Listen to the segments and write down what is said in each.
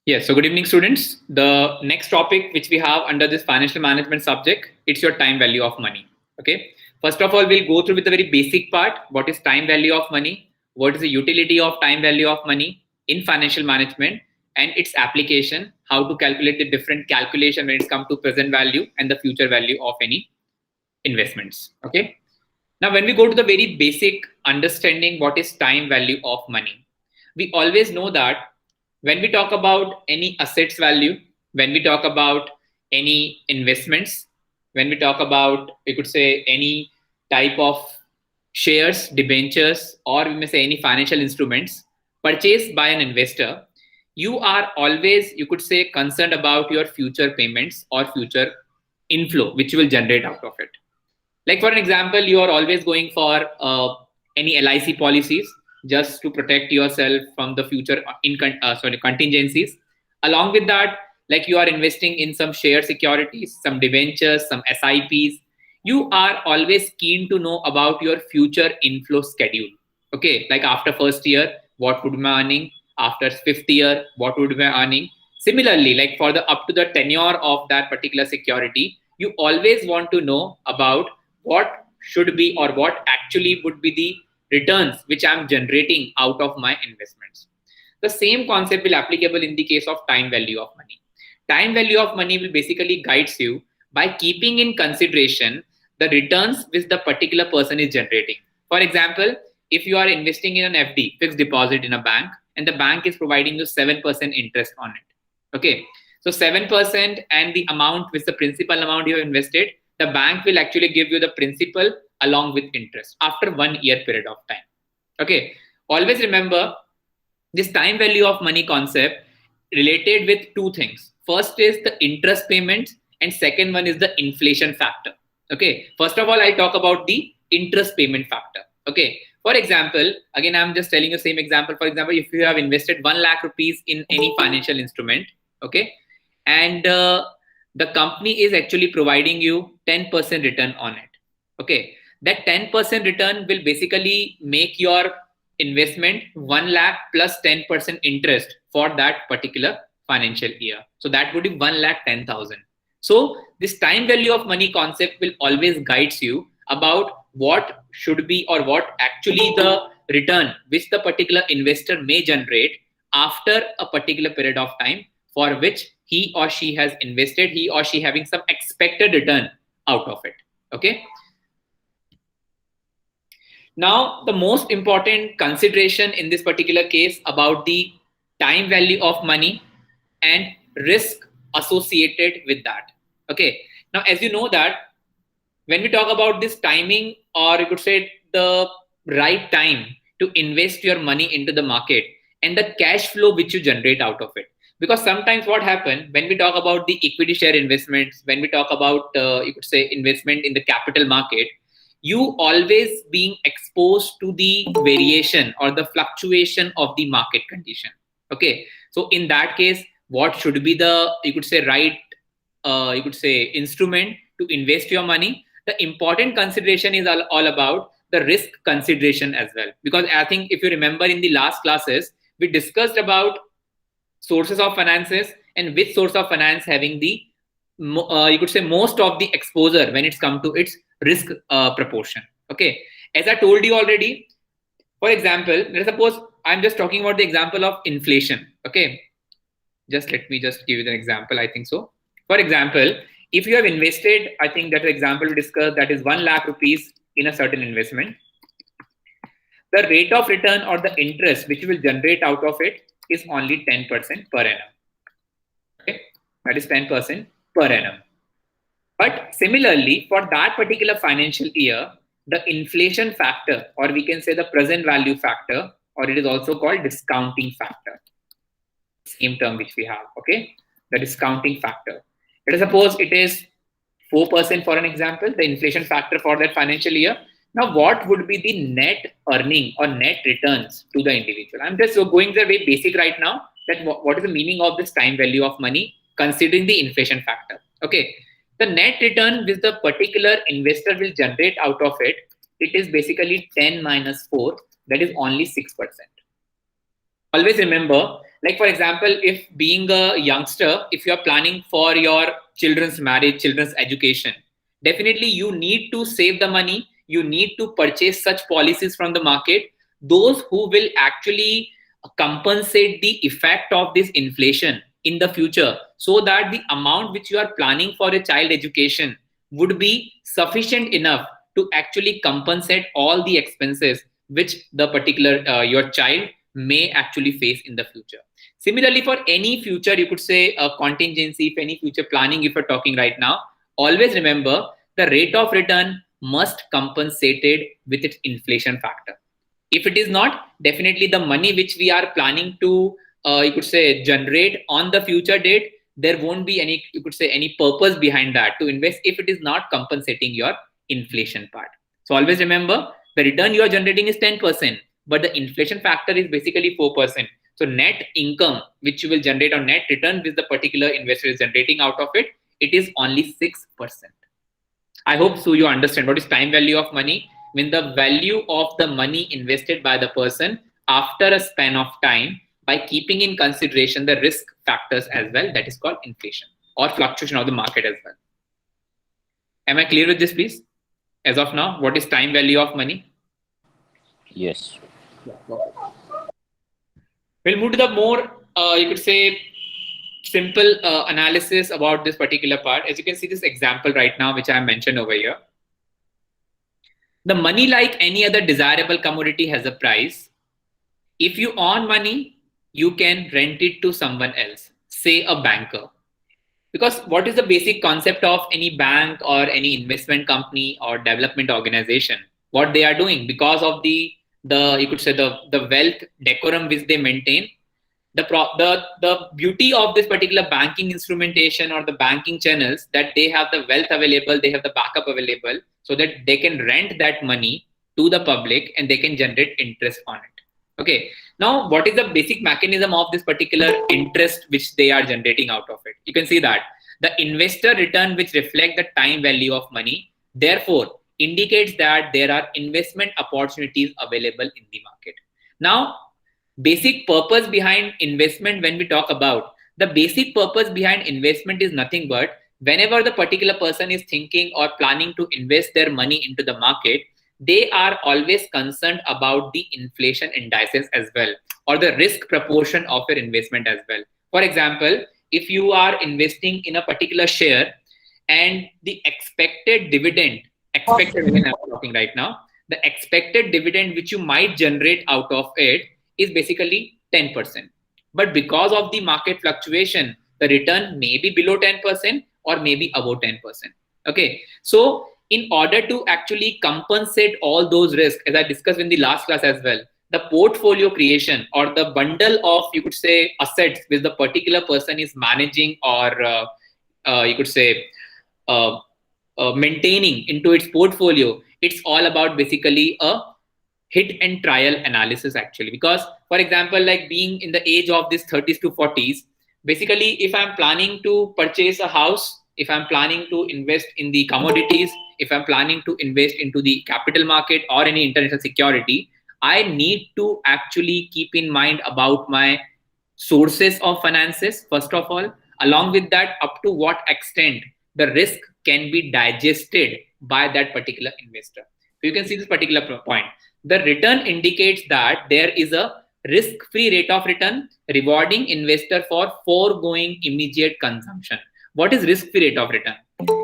Yes, so good evening, students. The next topic which we have under this financial management subject, it's your time value of money. Okay. First of all, we'll go through with the very basic part. What is time value of money? What is the utility of time value of money in financial management and its application? How to calculate the different calculation when it's come to present value and the future value of any investments. Okay. Now, when we go to the very basic understanding what is time value of money, we always know that when we talk about any assets value, when we talk about any investments, when we talk about, we could say, any type of shares, debentures, or we may say any financial instruments purchased by an investor, you are always, you could say, concerned about your future payments or future inflow, which you will generate out of it. Like for an example, you are always going for any LIC policies just to protect yourself from the future contingencies. Along with that, like you are investing in some share securities, some debentures, some SIPs. You are always keen to know about your future inflow schedule. Okay, like after first year, what would be my earning? After fifth year, what would be my earning? Similarly, like for the up to the tenure of that particular security, you always want to know about what should be or what actually would be the returns which I'm generating out of my investments. The same concept will applicable in the case of time value of money. Time value of money will basically guides you by keeping in consideration the returns which the particular person is generating. For example, if you are investing in an FD, fixed deposit in a bank, and the bank is providing you 7% interest on it. Okay, so 7% and the amount with the principal amount you have invested, the bank will actually give you the principal along with interest after 1 year period of time. Okay, always remember this time value of money concept related with two things. First is the interest payments and second one is the inflation factor. Okay, first of all, I'll talk about the interest payment factor. Okay, for example, again, I'm just telling you the same example. For example, if you have invested 1 lakh rupees in any financial instrument, okay, and the company is actually providing you 10% return on it. Okay, that 10% return will basically make your investment 1 lakh plus 10% interest for that particular financial year. So that would be 1 lakh 10,000. So this time value of money concept will always guides you about what should be or what actually the return which the particular investor may generate after a particular period of time for which he or she has invested, he or she having some expected return out of it. Okay. Now, the most important consideration in this particular case about the time value of money and risk associated with that. Okay. Now, as you know that when we talk about this timing, or you could say the right time to invest your money into the market and the cash flow which you generate out of it. Because sometimes what happens when we talk about the equity share investments, when we talk about, you could say, investment in the capital market, you always being exposed to the variation or the fluctuation of the market condition. Okay. So in that case, what should be the, you could say, right, you could say, instrument to invest your money? The important consideration is all about the risk consideration as well. Because I think if you remember in the last classes, we discussed about sources of finances and which source of finance having the, you could say, most of the exposure when it's come to its risk proportion. Okay. As I told you already, for example, let's suppose I'm just talking about the example of inflation. Okay. Just let me just give you an example. I think so. For example, if you have invested, I think that example we discussed, that is 1 lakh rupees in a certain investment, the rate of return or the interest which you will generate out of it is only 10% per annum. Okay, that is 10% per annum. But similarly, for that particular financial year, the inflation factor, or we can say the present value factor, or it is also called discounting factor, same term which we have. Okay, the discounting factor. Let us suppose it is 4% for an example, the inflation factor for that financial year. Now, what would be the net earning or net returns to the individual? I'm just going the way basic right now, that what is the meaning of this time value of money considering the inflation factor. Okay, the net return which the particular investor will generate out of it, it is basically 10 minus 4, that is only 6%. Always remember Like for example, if being a youngster, if you're planning for your children's marriage, children's education, definitely you need to save the money, you need to purchase such policies from the market, those who will actually compensate the effect of this inflation in the future, so that the amount which you are planning for a child education would be sufficient enough to actually compensate all the expenses which the particular your child may actually face in the future. Similarly, for any future, you could say a contingency, if any future planning, if you're talking right now, always remember the rate of return must compensate it with its inflation factor. If it is not, definitely the money which we are planning to, you could say, generate on the future date, there won't be any, you could say, any purpose behind that to invest if it is not compensating your inflation part. So always remember the return you are generating is 10%, but the inflation factor is basically 4%. So net income which you will generate, or net return which the particular investor is generating out of it, it is only 6%. I hope so you understand what is time value of money. When the value of the money invested by the person after a span of time, by keeping in consideration the risk factors as well, that is called inflation or fluctuation of the market as well. Am I clear with this, please? As of now, what is time value of money? Yes. We'll move to the more, you could say, simple analysis about this particular part. As you can see this example right now, which I mentioned over here. The money, like any other desirable commodity, has a price. If you earn money, you can rent it to someone else, say a banker. Because what is the basic concept of any bank or any investment company or development organization? What they are doing, because of the you could say the wealth decorum which they maintain, the beauty of this particular banking instrumentation or the banking channels, that they have the wealth available, they have the backup available, so that they can rent that money to the public and they can generate interest on it. Okay, now what is the basic mechanism of this particular interest which they are generating out of it? You can see that the investor return, which reflect the time value of money, therefore indicates that there are investment opportunities available in the market. Now, basic purpose behind investment, when we talk about the basic purpose behind investment, is nothing but whenever the particular person is thinking or planning to invest their money into the market, they are always concerned about the inflation indices as well, or the risk proportion of your investment as well. For example, if you are investing in a particular share and the expected dividend I'm talking right now, the expected dividend which you might generate out of it is basically 10%. But because of the market fluctuation, the return may be below 10% or maybe above 10%. Okay, so in order to actually compensate all those risks, as I discussed in the last class as well, the portfolio creation or the bundle of, you could say, assets which the particular person is managing, or you could say uh, maintaining into its portfolio, it's all about basically a hit and trial analysis actually. Because for example, like being in the age of this 30s to 40s, basically if I'm planning to purchase a house, if I'm planning to invest in the commodities, if I'm planning to invest into the capital market or any international security, I need to actually keep in mind about my sources of finances first of all, along with that up to what extent the risk can be digested by that particular investor. So you can see this particular point. The return indicates that there is a risk-free rate of return rewarding investor for foregoing immediate consumption. What is risk-free rate of return?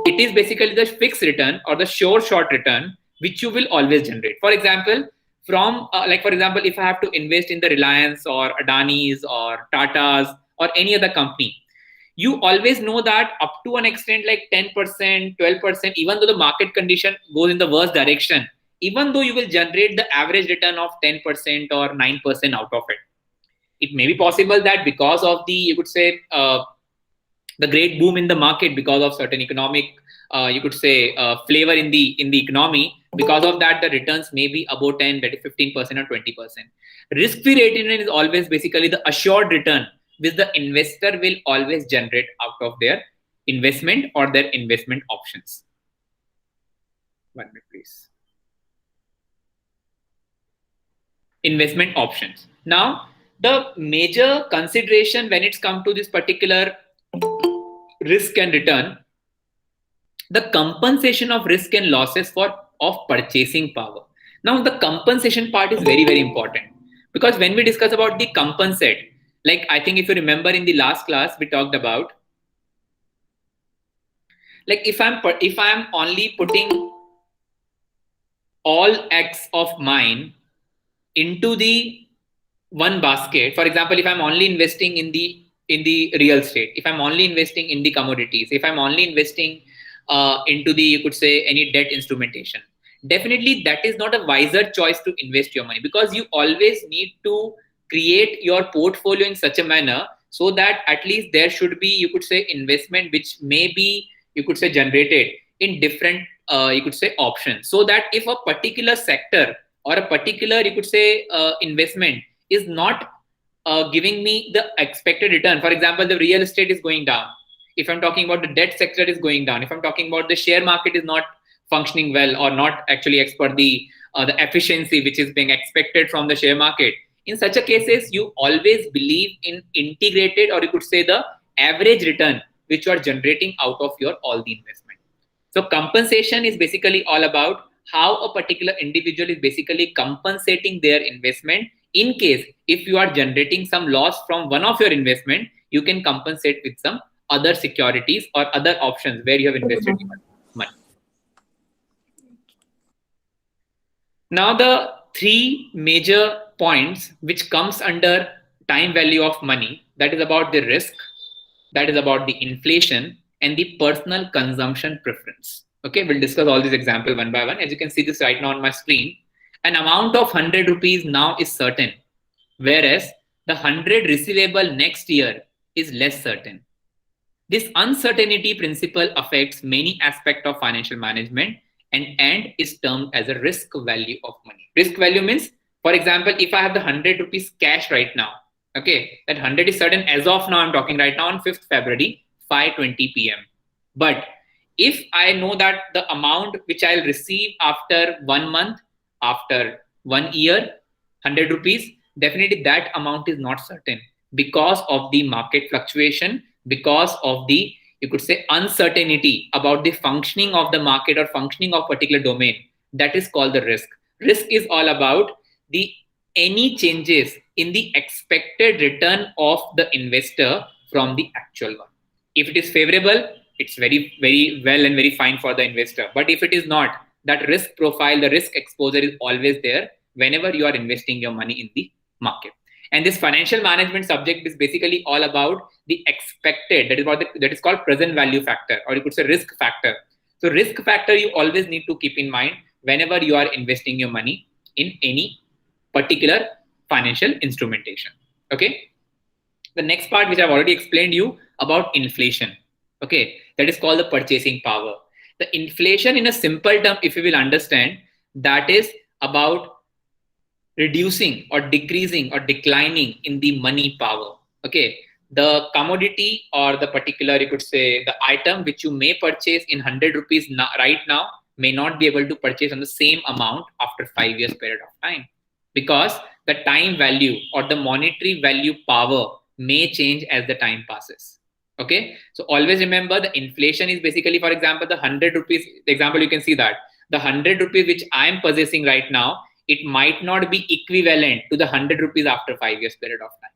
It is basically the fixed return or the sure short return which you will always generate. For example, from like for example, if I have to invest in the Reliance or Adani's or Tata's or any other company, you always know that up to an extent like 10%, 12%, even though the market condition goes in the worst direction, even though you will generate the average return of 10% or 9% out of it, it may be possible that because of the, you could say, the great boom in the market, because of certain economic, you could say, flavor in the economy, because of that the returns may be about 10, that is 15% or 20%. Risk-free rate return is always basically the assured return which the investor will always generate out of their investment or their investment options. 1 minute, please. Investment options. Now, The major consideration when it's come to this particular risk and return, the compensation of risk and losses for of purchasing power. Now the compensation part is very very important, because when we discuss about the compensate, like I think if you remember in the last class we talked about, like if I'm only putting all eggs of mine into the one basket. For example, if I'm only investing in the real estate, if I'm only investing in the commodities, if I'm only investing into the, you could say, any debt instrumentation, definitely that is not a wiser choice to invest your money, because you always need to create your portfolio in such a manner so that at least there should be, you could say, investment which may be, you could say, generated in different you could say options, so that if a particular sector or a particular, you could say, investment is not giving me the expected return. For example, the real estate is going down. If I'm talking about the debt sector is going down, if I'm talking about the share market is not functioning well or not actually as per the efficiency which is being expected from the share market, in such a cases you always believe in integrated, or you could say the average return which you are generating out of your all the investment. So compensation is basically all about how a particular individual is basically compensating their investment. In case if you are generating some loss from one of your investment, you can compensate with some other securities or other options where you have invested your money. Now the three major points which comes under time value of money, that is about the risk, that is about the inflation, and the personal consumption preference. Okay, we'll discuss all these examples one by one. As you can see this right now on my screen, an amount of 100 rupees now is certain, whereas the 100 receivable next year is less certain. This uncertainty principle affects many aspects of financial management, and is termed as a risk value of money. Risk value means, for example, if I have the 100 rupees cash right now, okay, that 100 is certain as of now. I'm talking right now on 5th February, 5:20 p.m. But if I know that the amount which I'll receive after 1 month, after 1 year, 100 rupees, definitely that amount is not certain because of the market fluctuation, because of the, you could say, uncertainty about the functioning of the market or functioning of particular domain. That is called the risk. Risk is all about the any changes in the expected return of the investor from the actual one. If it is favorable, it's very very well and very fine for the investor. But if it is not, that risk profile, the risk exposure is always there whenever you are investing your money in the market. And this financial management subject is basically all about the expected, that is what that is called present value factor, or you could say risk factor. So risk factor you always need to keep in mind whenever you are investing your money in any particular financial instrumentation. Okay, the next part which I've already explained you about inflation. Okay, that is called the purchasing power. The inflation in a simple term, if you will understand, that is about reducing or decreasing or declining in the money power. Okay, the commodity or the particular, you could say, the item which you may purchase in 100 rupees right now may not be able to purchase on the same amount after 5 years period of time, because the time value or the monetary value power may change as the time passes. Okay, so always remember the inflation is basically, for example, the 100 rupees example, you can see that the 100 rupees which I am possessing right now, it might not be equivalent to the 100 rupees after 5 years period of time.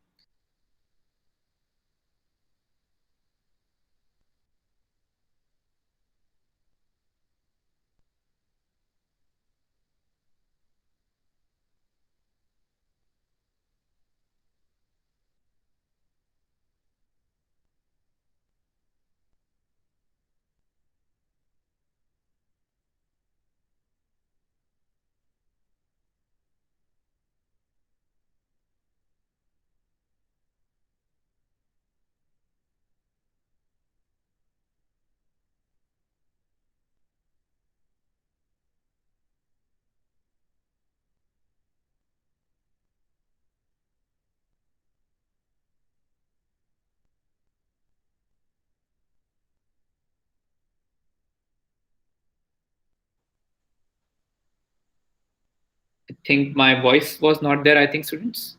I think my voice was not there, I think, students.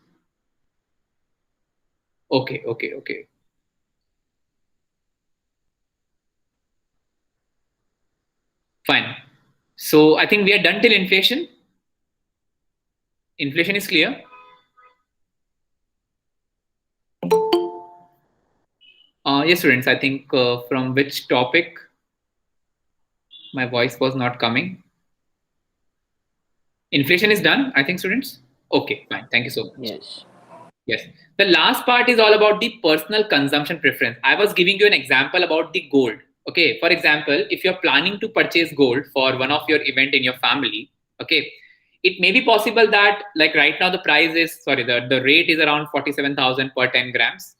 Okay, okay, okay. Fine. So I think we are done till inflation. Inflation is clear. Yes, students, I think from which topic my voice was not coming. Inflation is done, I think, students. Okay, fine. Thank you so much. Yes. Yes. The last part is all about the personal consumption preference. I was giving you an example about the gold. Okay. For example, if you're planning to purchase gold for one of your event in your family, okay, it may be possible that like right now the price is sorry, the rate is around 47,000 per 10 grams.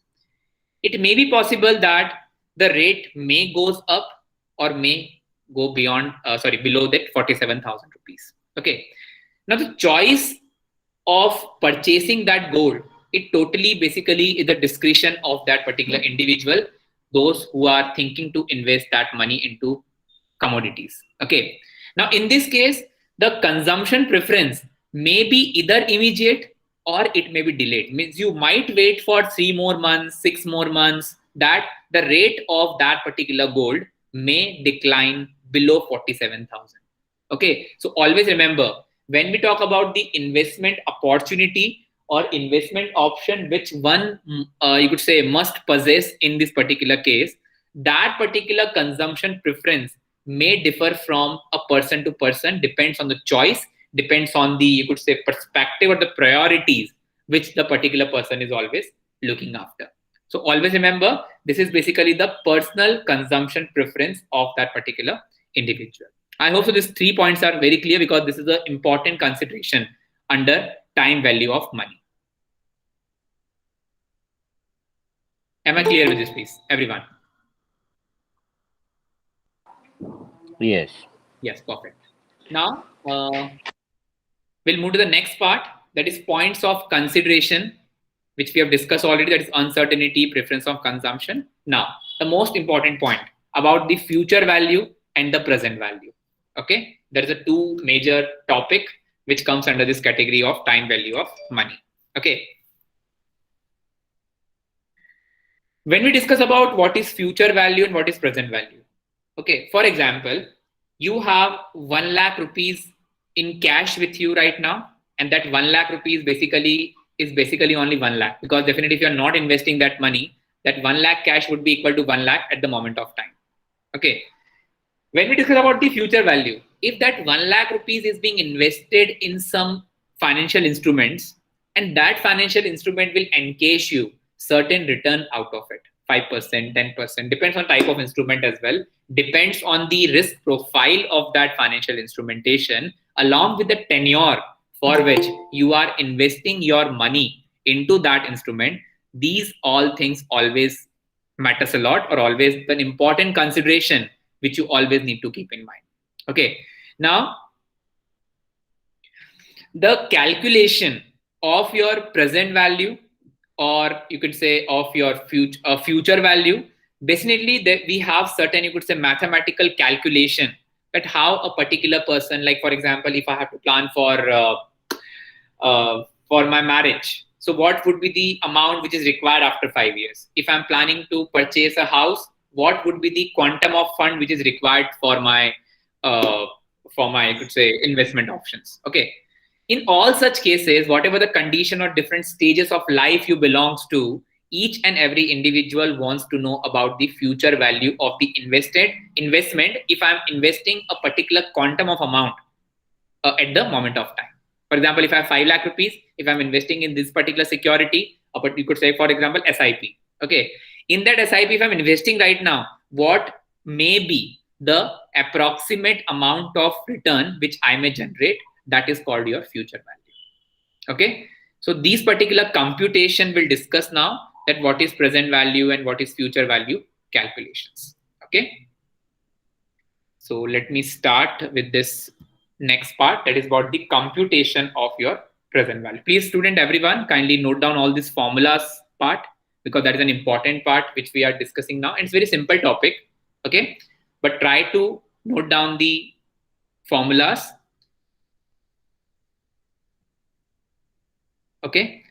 It may be possible that the rate may goes up or may go beyond below that 47,000 rupees. Okay. Now the choice of purchasing that gold, it totally basically is the discretion of that particular individual, those who are thinking to invest that money into commodities. Okay. Now in this case, the consumption preference may be either immediate or it may be delayed. Means you might wait for 3 more months, 6 more months, that the rate of that particular gold may decline below 47,000. Okay, so always remember, when we talk about the investment opportunity or investment option, which one you could say must possess in this particular case, that particular consumption preference may differ from a person to person, depends on the choice, depends on the, you could say, perspective or the priorities which the particular person is always looking after. So always remember, this is basically the personal consumption preference of that particular individual. I hope so these 3 points are very clear, because this is an important consideration under time value of money. Am I clear with this, please, everyone? Yes. Yes, perfect. Now, we'll move to the next part, that is points of consideration, which we have discussed already, that is uncertainty, preference of consumption. Now, the most important point about the future value and the present value. Okay, there is a two major topic which comes under this category of time value of money. Okay, when we discuss about what is future value and what is present value, okay, for example, you have 1 lakh rupees in cash with you right now, and that 1 lakh rupees basically is basically only 1 lakh, because definitely if you are not investing that money, that 1 lakh cash would be equal to 1 lakh at the moment of time. Okay, when we discuss about the future value, if that 1 lakh rupees is being invested in some financial instruments, and that financial instrument will encase you certain return out of it, 5%, 10%, depends on type of instrument as well, depends on the risk profile of that financial instrumentation, along with the tenure for which you are investing your money into that instrument. These all things always matters a lot, or always an important consideration which you always need to keep in mind. Okay, now the calculation of your present value, or you could say of your future value, definitely that we have certain, you could say, mathematical calculation, that how a particular person, like for example, if I have to plan for my marriage, so what would be the amount which is required after 5 years? If I'm planning to purchase a house, what would be the quantum of fund which is required uh, for my, you could say, investment options? Okay, in all such cases, whatever the condition or different stages of life you belongs to, each and every individual wants to know about the future value of the invested investment, if I'm investing a particular quantum of amount at the moment of time. For example, if I have 5 lakh rupees, if I'm investing in this particular security, but you could say, for example, SIP. Okay, in that SIP, if I'm investing right now, what may be the approximate amount of return which I may generate? That is called your future value. Okay, so these particular computation will discuss now, that what is present value and what is future value calculations. Okay, so let me start with this next part, that is about the computation of your present value. Please, student, everyone, kindly note down all these formulas part, because that is an important part which we are discussing now, and it's very simple topic. Okay, but try to note down the formulas. Okay,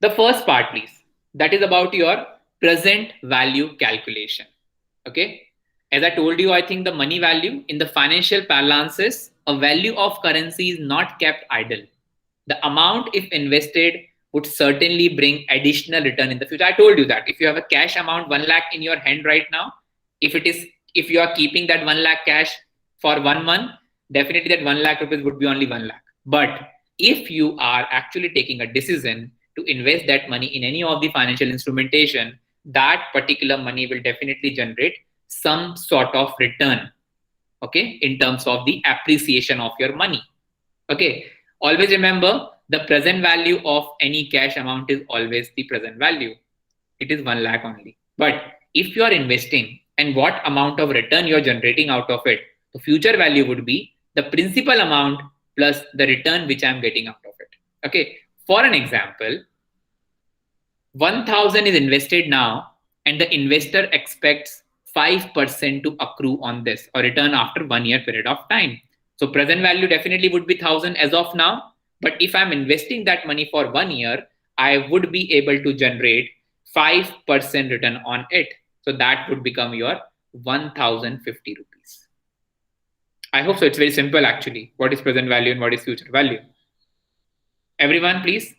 the first part, please. That is about your present value calculation. Okay. As I told you, I think the money value in the financial parlances, a value of currency is not kept idle. The amount, if invested, would certainly bring additional return in the future. I told you that if you have a cash amount 1 lakh in your hand right now, if you are keeping that 1 lakh cash for 1 month, definitely that 1 lakh rupees would be only 1 lakh. But if you are actually taking a decision to invest that money in any of the financial instrumentation, that particular money will definitely generate some sort of return, okay, in terms of the appreciation of your money. Okay, always remember the present value of any cash amount is always the present value. It is 1 lakh only. But if you are investing and what amount of return you're generating out of it, the future value would be the principal amount plus the return which I'm getting out of it. Okay, for an example, 1,000 is invested now, and the investor expects 5% to accrue on this or return after 1 year period of time. So present value definitely would be 1,000 as of now. But if I'm investing that money for 1 year, I would be able to generate 5% return on it. So that would become your 1,050 rupees. I hope so. It's very simple actually. What is present value and what is future value? Everyone, please.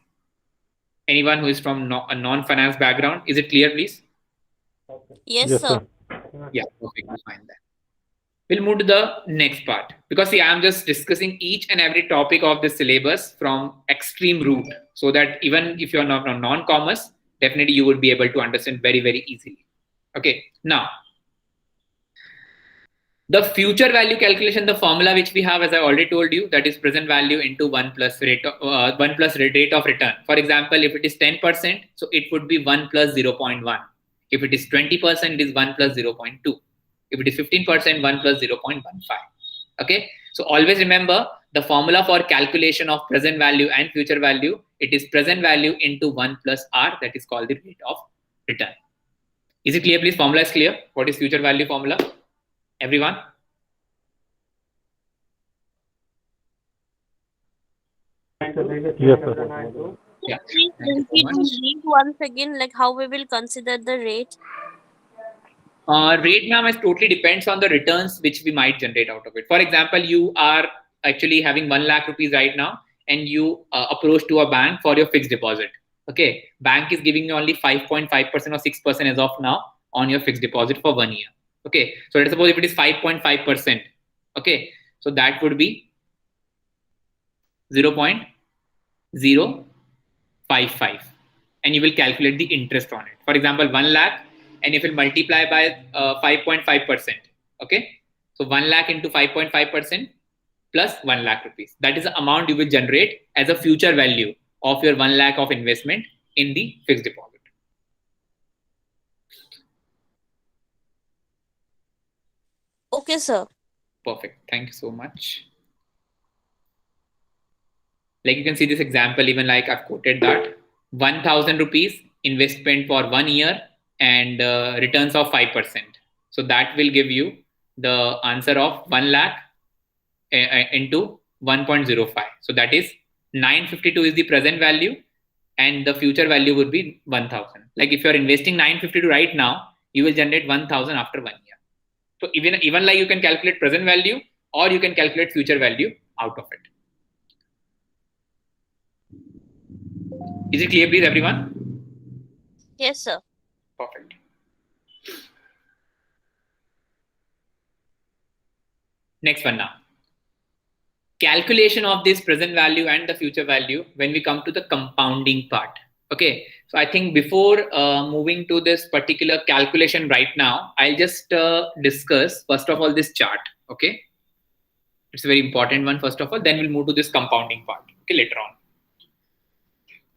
Anyone who is from a non-finance background, is it clear, please? Yes, Yes, sir. sir. Yeah, perfectly fine then. We'll move to the next part because see, I'm just discussing each and every topic of the syllabus from extreme root, so that even if you're not from non-commerce, definitely you would be able to understand very, very easily. Okay, now the future value calculation, the formula which we have, as I already told you, that is present value into 1 plus rate of return. For example, if it is 10%, so it would be 1 plus 0.1. If it is 20%, it is 1 plus 0.2. If it is 15%, 1 plus 0.15. Okay, so always remember the formula for calculation of present value and future value. It is present value into 1 plus R, that is called the rate of return. Is it clear, please? Formula is clear. What is future value formula? Everyone? Yes, sir. Yeah. Please repeat the rate once again, like how we will consider the rate. Rate, ma'am, is totally depends on the returns which we might generate out of it. For example, you are actually having 1 lakh rupees right now, and you approach to a bank for your fixed deposit. Okay, bank is giving you only 5.5% or 6% as of now on your fixed deposit for 1 year. Okay, so let's suppose if it is 5.5%. Okay, so that would be 0.055, and you will calculate the interest on it. For example, 1 lakh, and if you multiply by 5.5%, okay, so 1 lakh into 5.5% plus 1 lakh rupees, that is the amount you will generate as a future value of your 1 lakh of investment in the fixed deposit. Okay, sir. Perfect, thank you so much. Like you can see this example, even like I've quoted that 1,000 rupees investment for 1 year and returns of 5%. So that will give you the answer of 1 lakh into 1.05. So that is 952 is the present value, and the future value would be 1,000. Like if you're investing 952 right now, you will generate 1,000 after 1 year. So even like you can calculate present value, or you can calculate future value out of it. Is it clear, please, everyone? Yes, sir. Perfect. Next one now. Calculation of this present value and the future value when we come to the compounding part. Okay, so I think before moving to this particular calculation right now, I'll just discuss first of all this chart. Okay, it's a very important one first of all, then we'll move to this compounding part, okay, later on.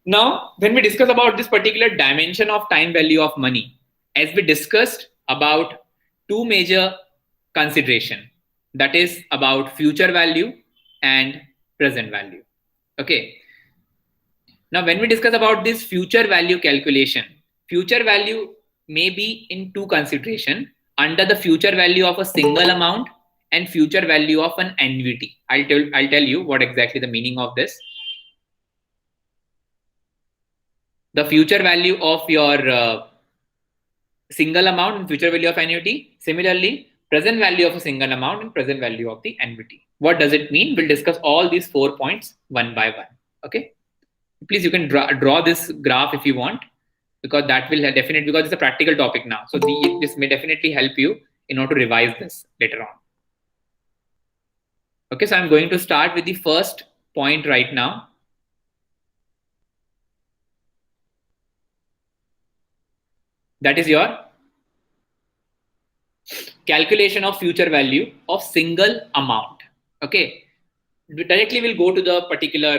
Now, when we discuss about this particular dimension of time value of money, as we discussed about two major consideration, that is about future value and present value. Okay. Now, when we discuss about this future value calculation, future value may be in two consideration under the future value of a single amount and future value of an annuity. I'll tell you what exactly the meaning of this. the future value of your single amount and future value of annuity. Similarly, present value of a single amount and present value of the annuity. What does it mean? We'll discuss all these 4 points one by one. Okay. Please, you can draw this graph if you want, because that will definitely, because it's a practical topic now. So this may definitely help you in order to revise this later on. Okay, so I'm going to start with the first point right now. That is your calculation of future value of single amount. Okay, directly we'll go to the particular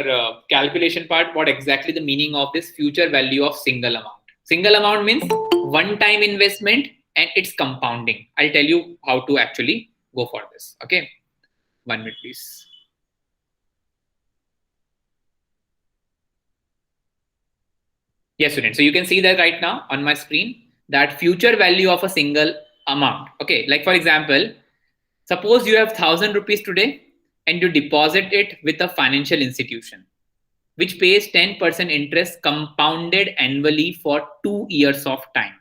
calculation part. What exactly the meaning of this future value of single amount? Single amount means one-time investment and it's compounding. I'll tell you how to actually go for this. Okay, 1 minute, please. Yes, students. So you can see that right now on my screen, that future value of a single amount. Okay, like for example, suppose you have 1,000 rupees today and you deposit it with a financial institution which pays 10% interest compounded annually for 2 years of time.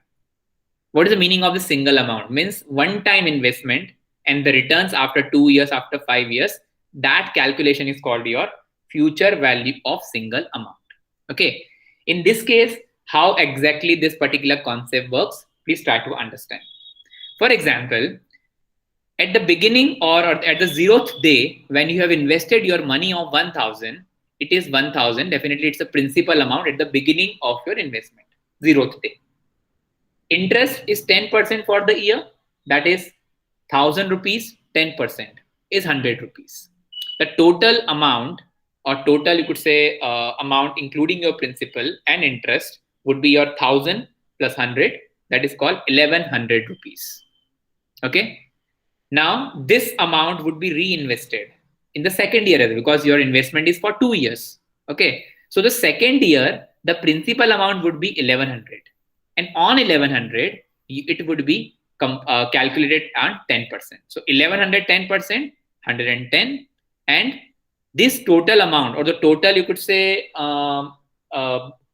What is the meaning of the single amount? Means one-time investment and the returns after 2 years, after 5 years. That calculation is called your future value of single amount. Okay. In this case, how exactly this particular concept works, please try to understand. For example, at the beginning or at the 0th day, when you have invested your money of 1,000, it is 1,000. Definitely, it's a principal amount at the beginning of your investment, 0th day. Interest is 10% for the year. That is 1,000 rupees, 10% is 100 rupees. The total amount, or total you could say amount including your principal and interest, would be your 1,000 plus 100. That is called 1,100 rupees. Okay. Now this amount would be reinvested in the second year because your investment is for 2 years. Okay. So the second year, the principal amount would be 1,100. And on 1,100, it would be calculated on 10%. So 1,100, 10%, 110. And this total amount, or the total you could say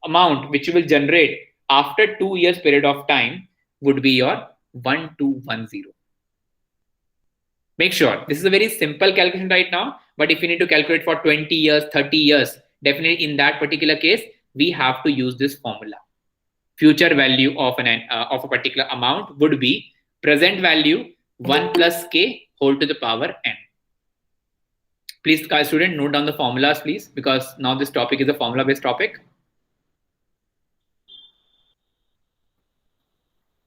amount which you will generate after 2 years period of time would be your 1,210. Make sure this is a very simple calculation right now, but if you need to calculate for 20 years, 30 years, definitely in that particular case, we have to use this formula. Future value of a particular amount would be present value 1 plus k whole to the power n. Please, guys, student, note down the formulas, please, because now this topic is a formula-based topic.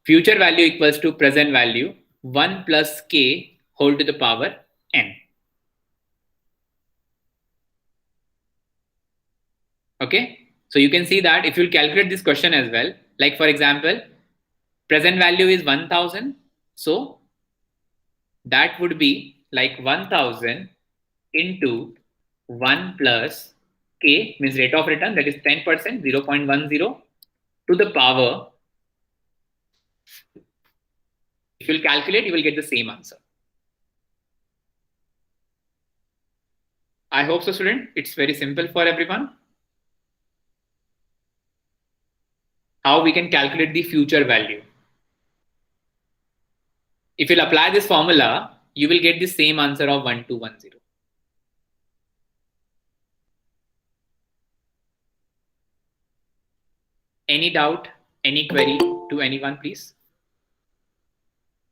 Future value equals to present value 1 plus k whole to the power n. Okay. So you can see that if you calculate this question as well, like for example, present value is 1,000. So that would be like 1,000 into 1 plus k, means rate of return, that is 10%, 0.10 to the power. If you'll calculate, you will get the same answer. I hope so, student. It's very simple for everyone. How we can calculate the future value. If you'll apply this formula, you will get the same answer of 1,210. Any doubt, any query to anyone, please?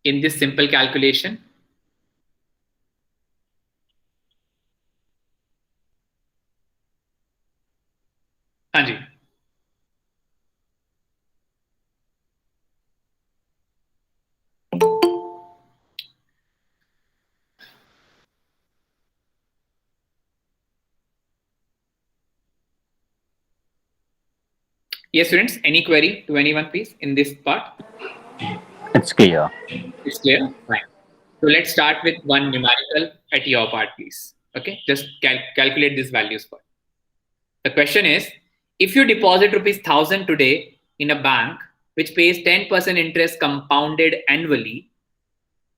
In this simple calculation. Hanji. Yes, students, any query to anyone, please, in this part? It's clear. It's clear? Fine. So let's start with one numerical at your part, please. Okay, just calculate these values for. The question is, if you deposit rupees 1,000 today in a bank which pays 10% interest compounded annually,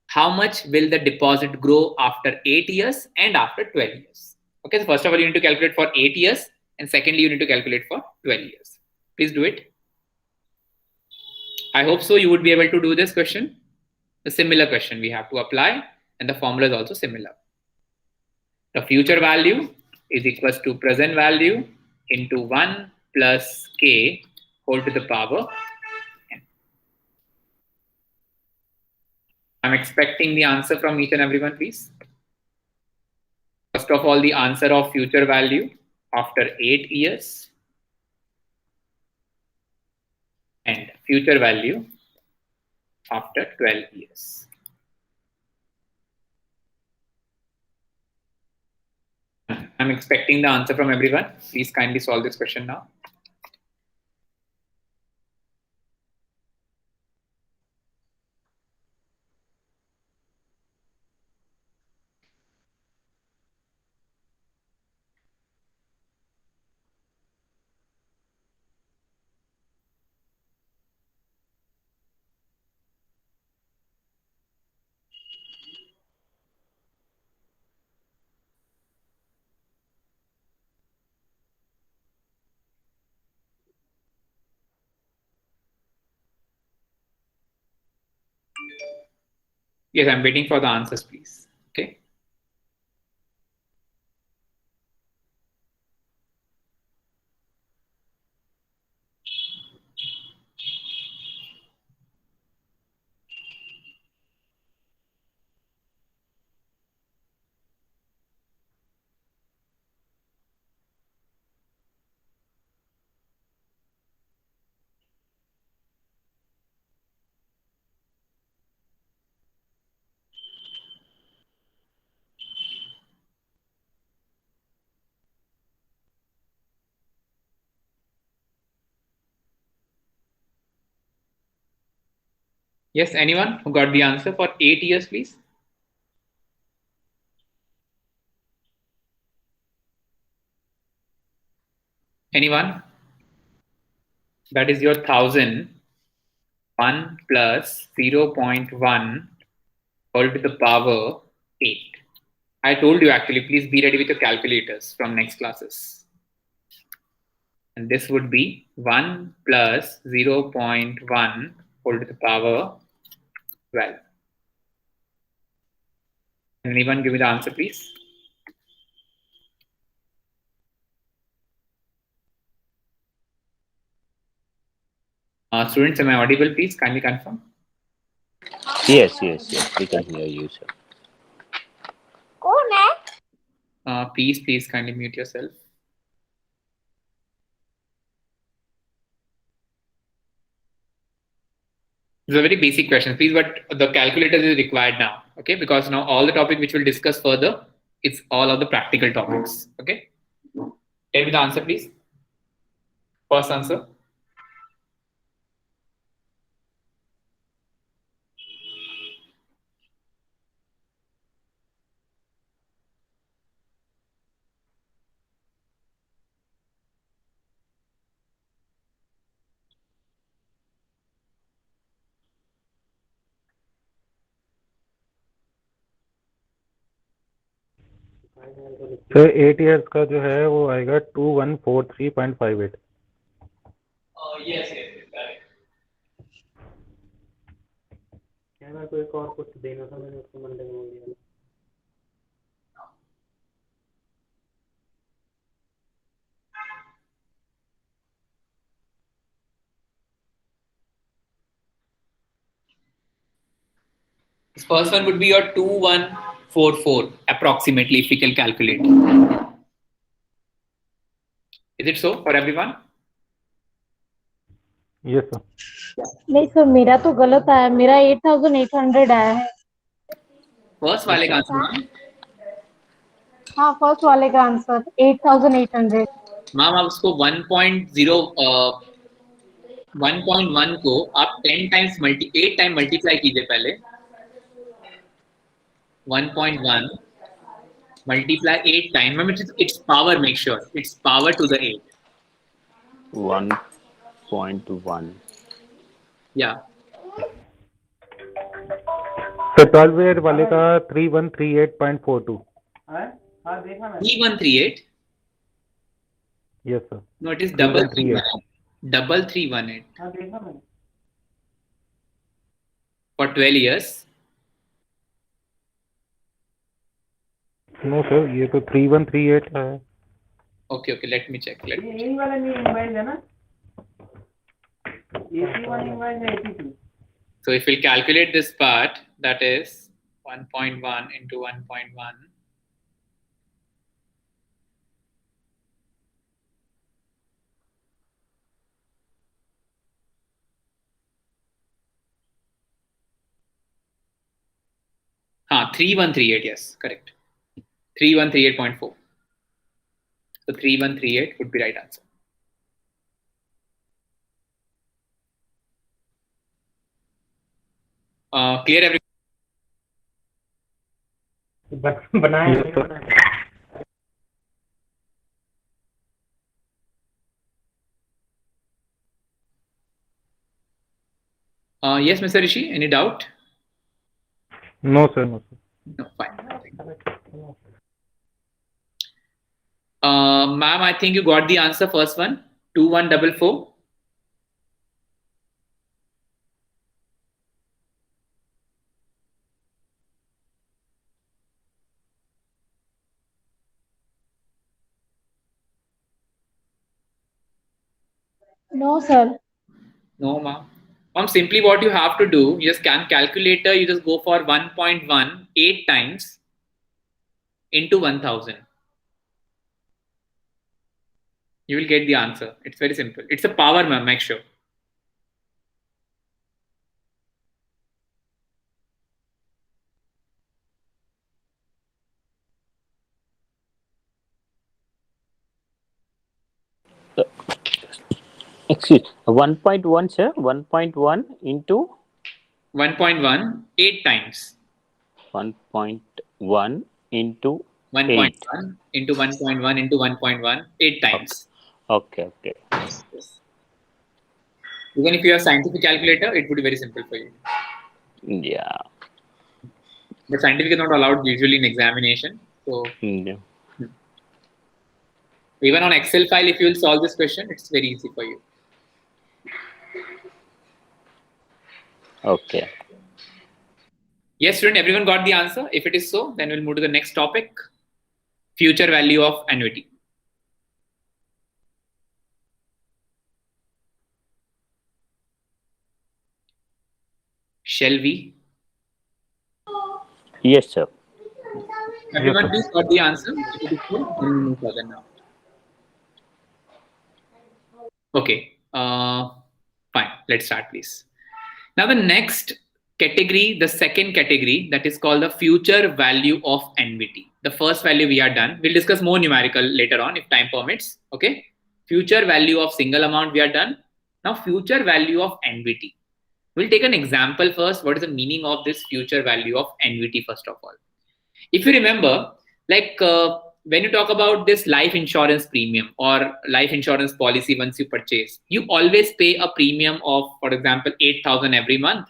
how much will the deposit grow after 8 years and after 12 years? Okay, so first of all, you need to calculate for 8 years, and secondly, you need to calculate for 12 years. Please do it. I hope so. You would be able to do this question. A similar question we have to apply, and the formula is also similar. The future value is equals to present value into 1 plus k whole to the power n. I'm expecting the answer from each and everyone, please. First of all, the answer of future value after 8 years and future value after 12 years. I'm expecting the answer from everyone. Please kindly solve this question now. Yes, I'm waiting for the answers, please. Okay. Yes, anyone who got the answer for 8 years, please? Anyone? That is your 1,000. 1 plus 0.1 all to the power 8. I told you actually, please be ready with your calculators from next classes. And this would be 1 plus 0.1 all to the power 12. Can anyone give me the answer, please? Students, am I audible? Please kindly confirm. Yes, we can hear you, sir. Please kindly mute yourself. These are very basic questions, please, but the calculator is required now, okay? Because now all the topic which we'll discuss further, it's all of the practical topics, okay? Tell me the answer, please. First answer. Sir 8 years का जो है वो आएगा 2143.58. Yes, correct. क्या मेरे को एक और कुछ देना था, मैंने उसको मंडे में बोल दिया. This first one would be your 2144 approximately, if we can calculate. Is it so for everyone? Yes, sir. नहीं सर, मेरा तो गलत आया. मेरा 8,800 आया है. फर्स्ट वाले का आंसर. हाँ, फर्स्ट वाले का आंसर 8,800. मैम आप उसको 1.1 को आप 8 टाइम मल्टीप्लाई कीजिए पहले. 1.1 multiply 8 times. Remember, it's power. Make sure it's power to the 8. 1.1. Yeah. तो 12 year वाले का 3138.42. 3138. Yes, sir. No, it is double 3138. 3318 for 12 years. No sir, ये तो 3138 का है। Okay, let me check. So if we calculate this part, that is 1.1 into 1.1. हाँ, 3138, yes, correct. 3138.4. So 3138 would be right answer. Clear everyone? Yes, Mr. Rishi, any doubt? No sir, no sir. No, fine. Ma'am, I think you got the answer, first one, 2144. No, sir. No, ma'am. Ma'am, simply what you have to do, you just scan calculator, you just go for 1.18 times into 1000. You will get the answer. It's very simple. It's a power, ma'am, make sure. Excuse 1.1, sir. 1.1 into 1.1, 8 times. 1.1 into 1.1 8. into 1.1 into 1.1, 8 times. Okay. Yes. Even if you have scientific calculator, it would be very simple for you. Yeah. But scientific is not allowed usually in examination. So Yeah. even on Excel file, if you will solve this question, it's very easy for you. Okay. Yes, student, everyone got the answer? If it is so, then we'll move to the next topic, future value of annuity. Shall we? Yes, sir. Everyone, please got the answer. If it is so, then we'll move further now. Okay, fine. Let's start, please. Now, the next category, the second category, that is called the future value of annuity. The first value we are done. We'll discuss more numerical later on if time permits. Okay. Future value of single amount we are done. Now, future value of annuity. We'll take an example first. What is the meaning of this future value of annuity, first of all? If you remember, like when you talk about this life insurance premium or life insurance policy, once you purchase, you always pay a premium of, for example, 8,000 every month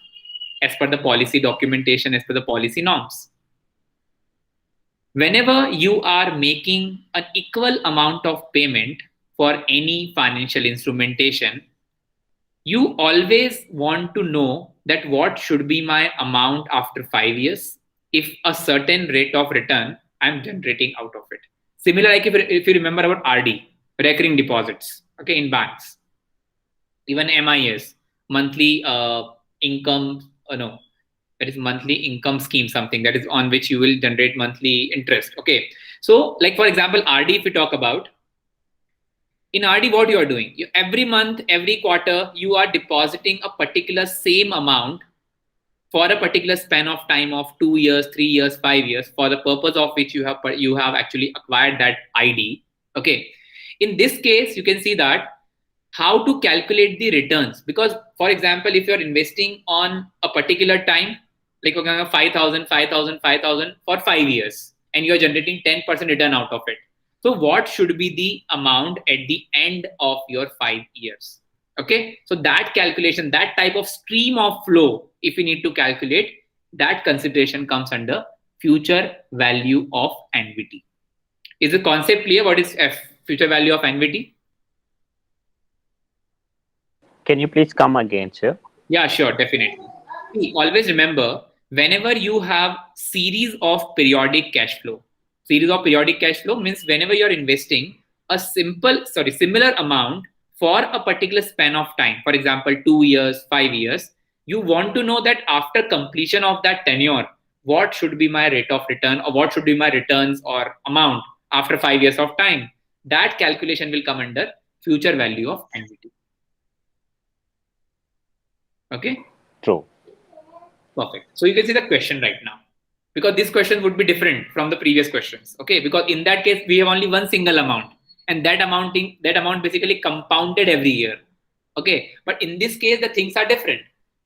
as per the policy documentation, as per the policy norms. Whenever you are making an equal amount of payment for any financial instrumentation, you always want to know that what should be my amount after 5 years if a certain rate of return I'm generating out of it. Similar, like if you remember about RD, recurring deposits, okay, in banks, even MIS, monthly income, no, that is monthly income scheme, something that is on which you will generate monthly interest. Okay, so like for example, RD, if we talk about, in RD, what you are doing, every month, every quarter, you are depositing a particular same amount for a particular span of time of 2 years, 3 years, 5 years, for the purpose of which you have actually acquired that ID. Okay, in this case, you can see that how to calculate the returns, because for example, if you're investing on a particular time, like 5,000 for 5 years, and you're generating 10% return out of it, so what should be the amount at the end of your 5 years? Okay, so that calculation, that type of stream of flow, if you need to calculate, that consideration comes under future value of annuity. Is the concept clear? What is future value of annuity? Can you please come again, sir? Yeah, sure, definitely. See, always remember, whenever you have series of periodic cash flow means whenever you're investing a similar amount for a particular span of time, for example, 2 years, 5 years, you want to know that after completion of that tenure, what should be my rate of return or what should be my returns or amount after 5 years of time. That calculation will come under future value of annuity. Okay. True. Perfect. So you can see the question right now, because this question would be different from the previous questions. Okay, because in that case we have only one single amount, and that amount basically compounded every year. Okay, but in this case the things are different.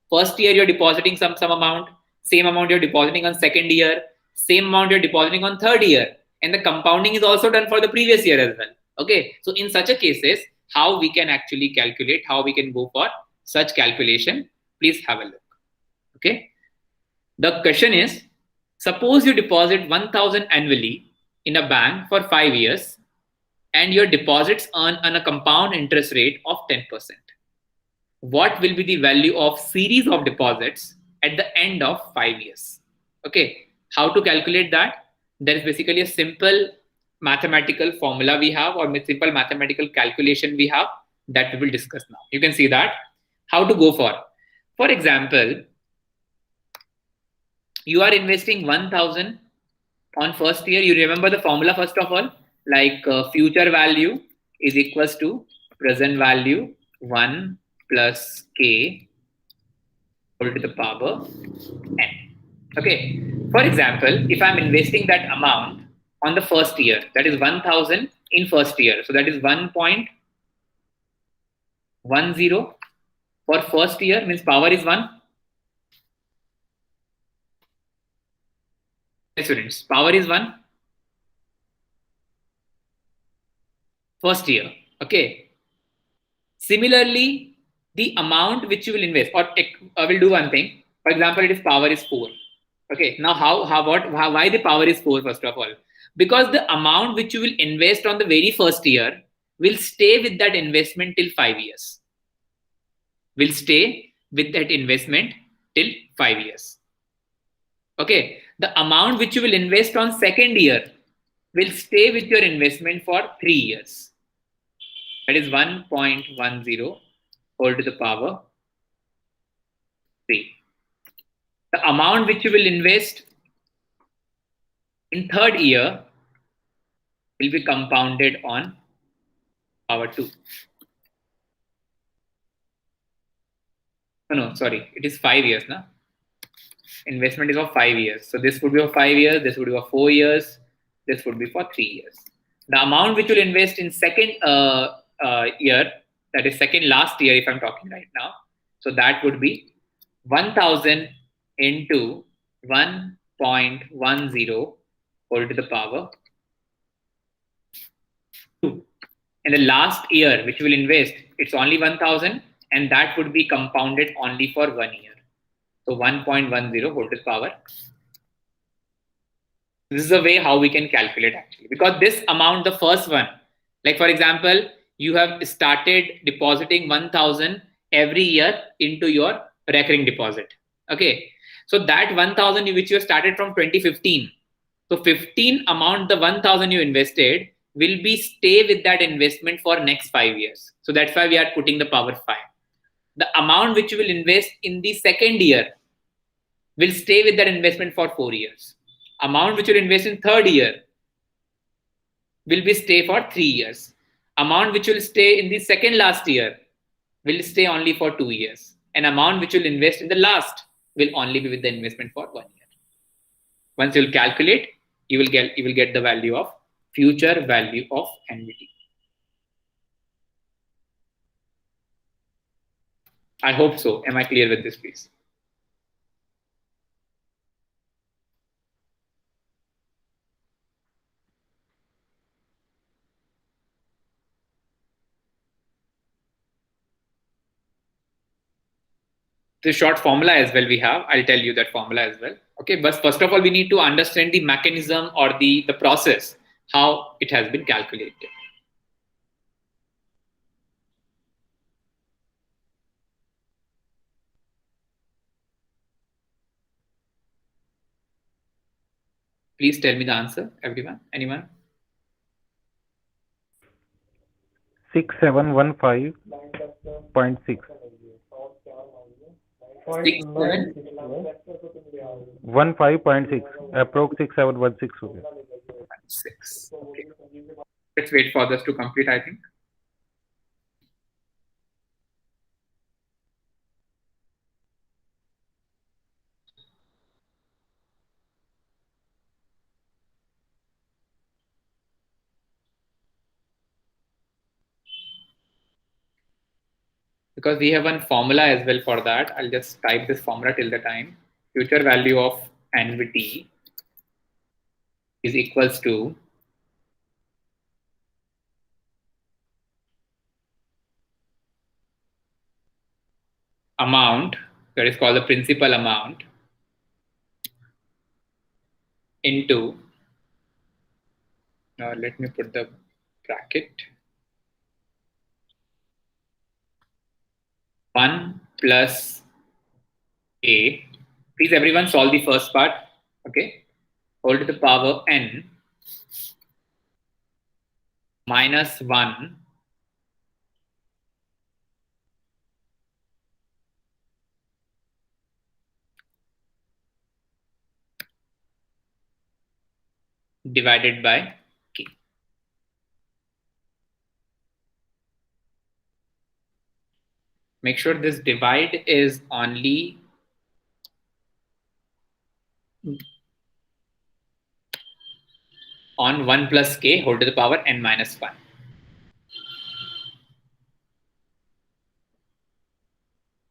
First year you're depositing some amount, same amount you're depositing on second year, same amount you're depositing on third year, and the compounding is also done for the previous year as well. Okay, so in such a cases, how we can actually calculate, how we can go for such calculation, please have a look. Okay. The question is, suppose you deposit 1,000 annually in a bank for 5 years and your deposits earn on a compound interest rate of 10%. What will be the value of series of deposits at the end of 5 years? Okay, how to calculate that? There is basically a simple mathematical formula we have, or simple mathematical calculation we have, that we will discuss now. You can see that how to go for example, you are investing 1,000 on first year. You remember the formula first of all, like future value is equals to present value 1 plus k whole to the power n. Okay. For example, if I'm investing that amount on the first year, that is 1,000 in first year. So that is 1.10 for first year, means power is 1. Students, power is 1 first year. Okay. Similarly, the amount which you will invest, or I will do one thing. For example, it is power is 4. Okay. Now, why the power is 4? First of all, because the amount which you will invest on the very first year will stay with that investment till 5 years. Will stay with that investment till 5 years. Okay. The amount which you will invest on second year will stay with your investment for 3 years. That is 1.10 whole to the power 3. The amount which you will invest in third year will be compounded on power 2. No, sorry, it is 5 years now. Investment is of 5 years. So this would be of 5 years, this would be of 4 years, this would be for 3 years. The amount which you will invest in second year, that is second last year if I'm talking right now. So that would be 1,000 into 1.10 whole to the power 2. And the last year which you will invest, it's only 1,000, and that would be compounded only for 1 year. So 1.10 whole to the power. This is a way how we can calculate actually, because this amount, the first one, like for example, you have started depositing 1,000 every year into your recurring deposit. Okay. So that 1,000 which you started from 2015. So 15 amount, the 1,000 you invested will be stay with that investment for next 5 years. So that's why we are putting the power 5. The amount which you will invest in the second year will stay with that investment for 4 years. Amount which you will invest in third year will be stay for 3 years. Amount which will stay in the second last year will stay only for 2 years. And amount which will invest in the last will only be with the investment for 1 year. Once you will calculate, you will get the value of future value of annuity. I hope so. Am I clear with this, please? The short formula as well we have. I'll tell you that formula as well. Okay, but first of all, we need to understand the mechanism or the process, how it has been calculated. Please tell me the answer, everyone. Anyone? 6715.6. 6, 7. 15.6. Approx 6716 हो गया. 6. Okay. Let's wait for this to complete, I think. Because we have one formula as well for that. I'll just type this formula till the time. Future value of annuity is equals to amount, that is called the principal amount, into, let me put the bracket, 1 plus a. Please everyone solve the first part. Okay. Whole to the power n minus 1 divided by k. Make sure this divide is only on 1 plus k whole to the power n minus 1.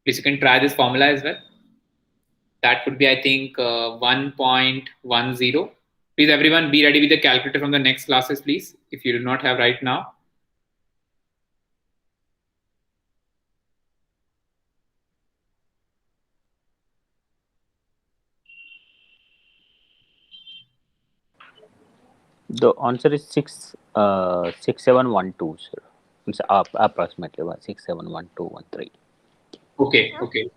Please you can try this formula as well. That would be, I think, 1.10. Please everyone be ready with the calculator from the next classes, please, if you do not have right now. The answer is 6712, sir. It's approximately 671213. Okay, okay.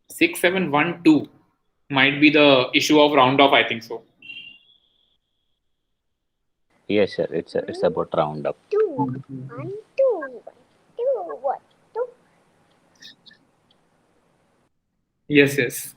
6712 might be the issue of round off, I think so. Yes, sir. It's about round up. 1, 2, 1, 2. Yes, yes.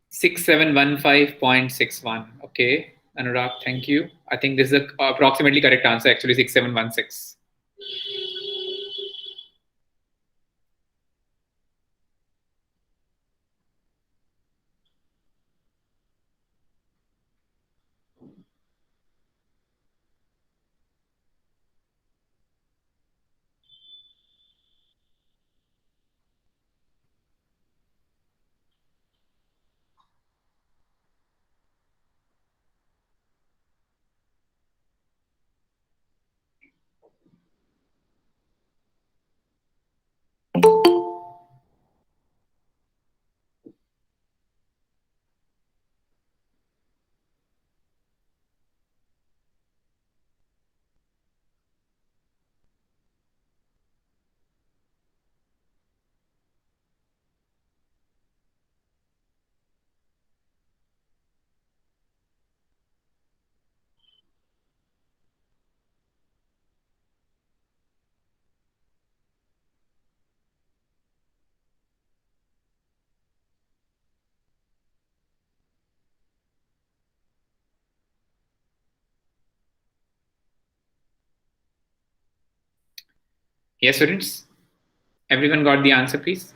Six seven 6715.61. Okay, Anurag, thank you. I think this is the approximately correct answer, actually 6716. Yes, students. Everyone got the answer, please.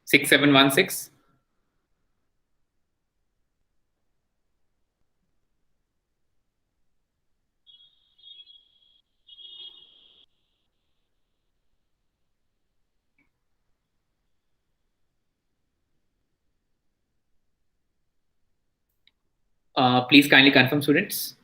6716. Please kindly confirm, students.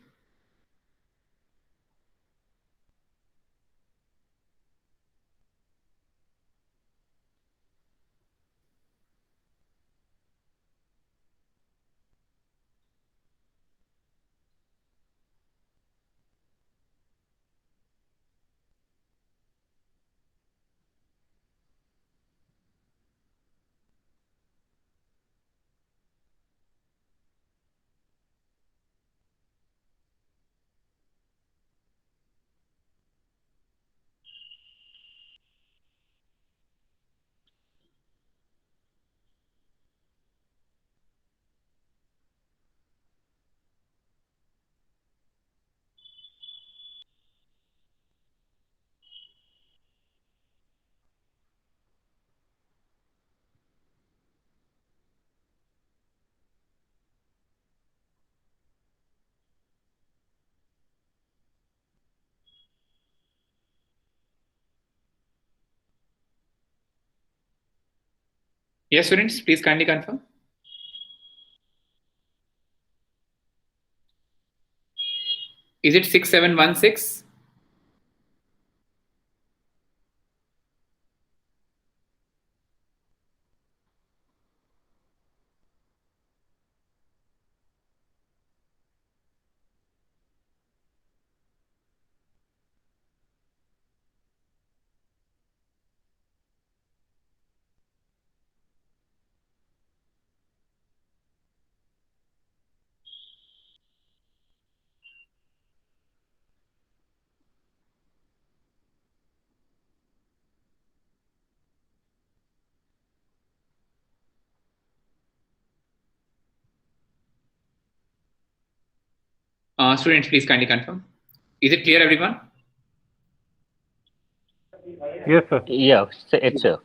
Yes, students, please kindly confirm. Is it 6716? Students, please kindly confirm. Is it clear, everyone? Yes, sir. Yeah, it's a.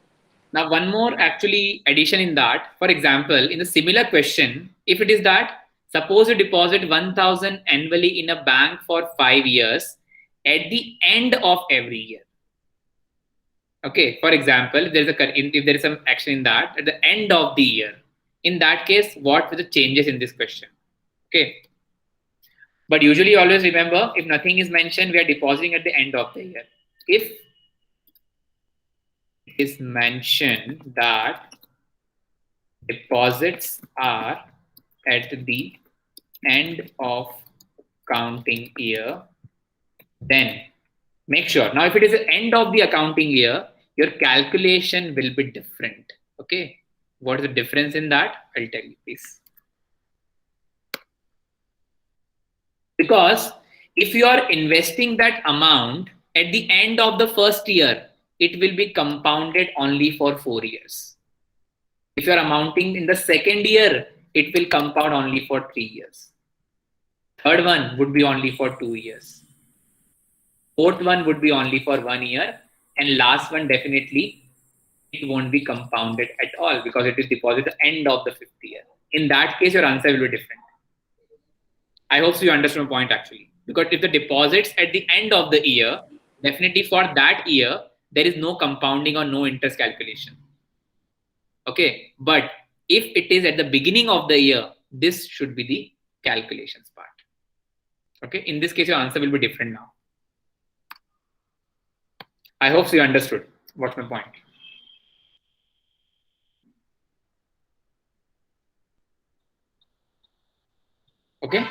Now, one more actually addition in that. For example, in the similar question, if it is that suppose you deposit 1,000 annually in a bank for 5 years at the end of every year. Okay, for example, if there is some action in that at the end of the year, in that case, what were the changes in this question? Okay, but usually always remember if nothing is mentioned, we are depositing at the end of the year. If it is mentioned that deposits are at the end of accounting year, then make sure. Now, if it is the end of the accounting year, your calculation will be different. Okay. What is the difference in that? I'll tell you, please. Because if you are investing that amount at the end of the first year, it will be compounded only for 4 years. If you are amounting in the second year, it will compound only for 3 years. Third one would be only for 2 years. Fourth one would be only for 1 year. And last one, definitely, it won't be compounded at all because it is deposited at the end of the 5th year. In that case, your answer will be different. I hope so you understand my point actually. Because if the deposits at the end of the year, definitely for that year, there is no compounding or no interest calculation. Okay. But if it is at the beginning of the year, this should be the calculations part. Okay. In this case, your answer will be different now. I hope so you understood what's my point. Okay.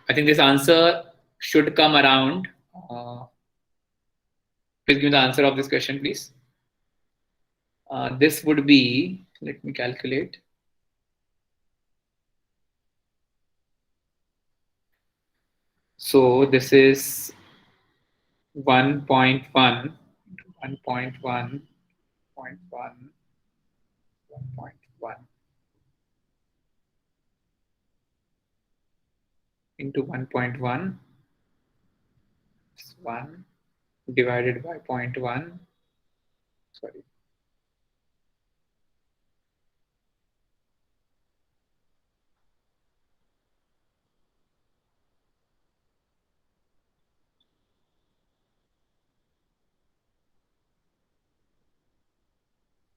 I think this answer should come around. Please give me the answer of this question, please. This would be, let me calculate. So this is 1.1, 1.1, 1.1, 1.1 into 1.1 is 1 divided by 0.1. Sorry.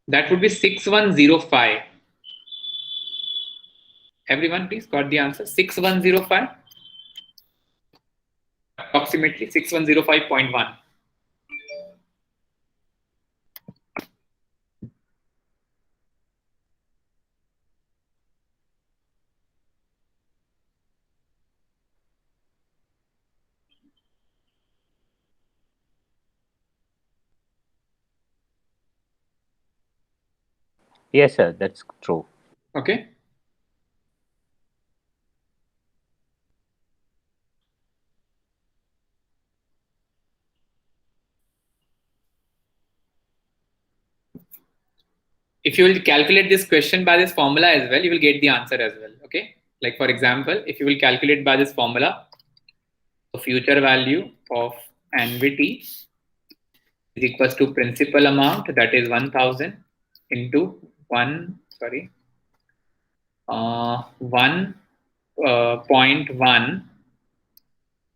That would be 6105. Everyone, please got the answer. 6105. Approximately 6105.1. Yes, sir. That's true. Okay. If you will calculate this question by this formula as well, you will get the answer as well. Okay. Like for example, if you will calculate by this formula, the future value of annuity is equals to principal amount, that is 1000 into 1.1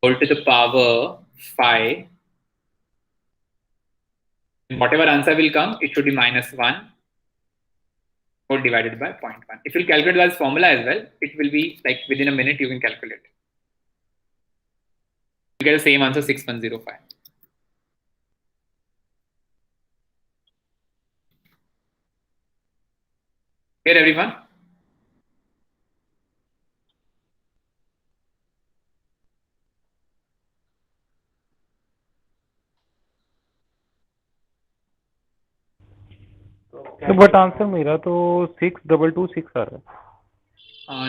whole to the power 5. Whatever answer will come, it should be -1 or divided by 0.1. If you calculate this formula as well, it will be like within a minute you can calculate. You get the same answer, 6105. Here everyone. तो but answer मेरा तो 6226 आ रहा है.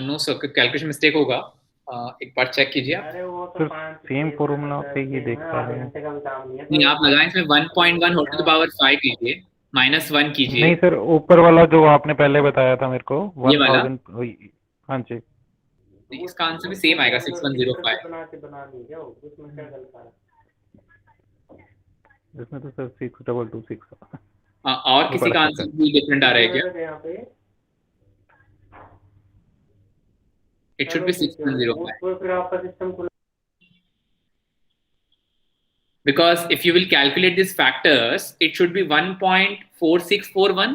No sir, calculation mistake होगा. एक बार check कीजिए आप. Sir same formula पे ये देख पा रहे हैं. नहीं, आप लगाएं इसमें 1.1 होल टू द पावर 5 कीजिए, -1 कीजिए. नहीं सर, ऊपर वाला जो आपने पहले बताया था मेरे को ये वाला? 1000. हाँ जी. इसका आंसर भी सेम आएगा, 6105. इसमें तो सर 6226. और किसी का आंसर भी डिफरेंट आ रहा है क्या? It should be 6105. Because if you will calculate these factors, it should be 1.4641.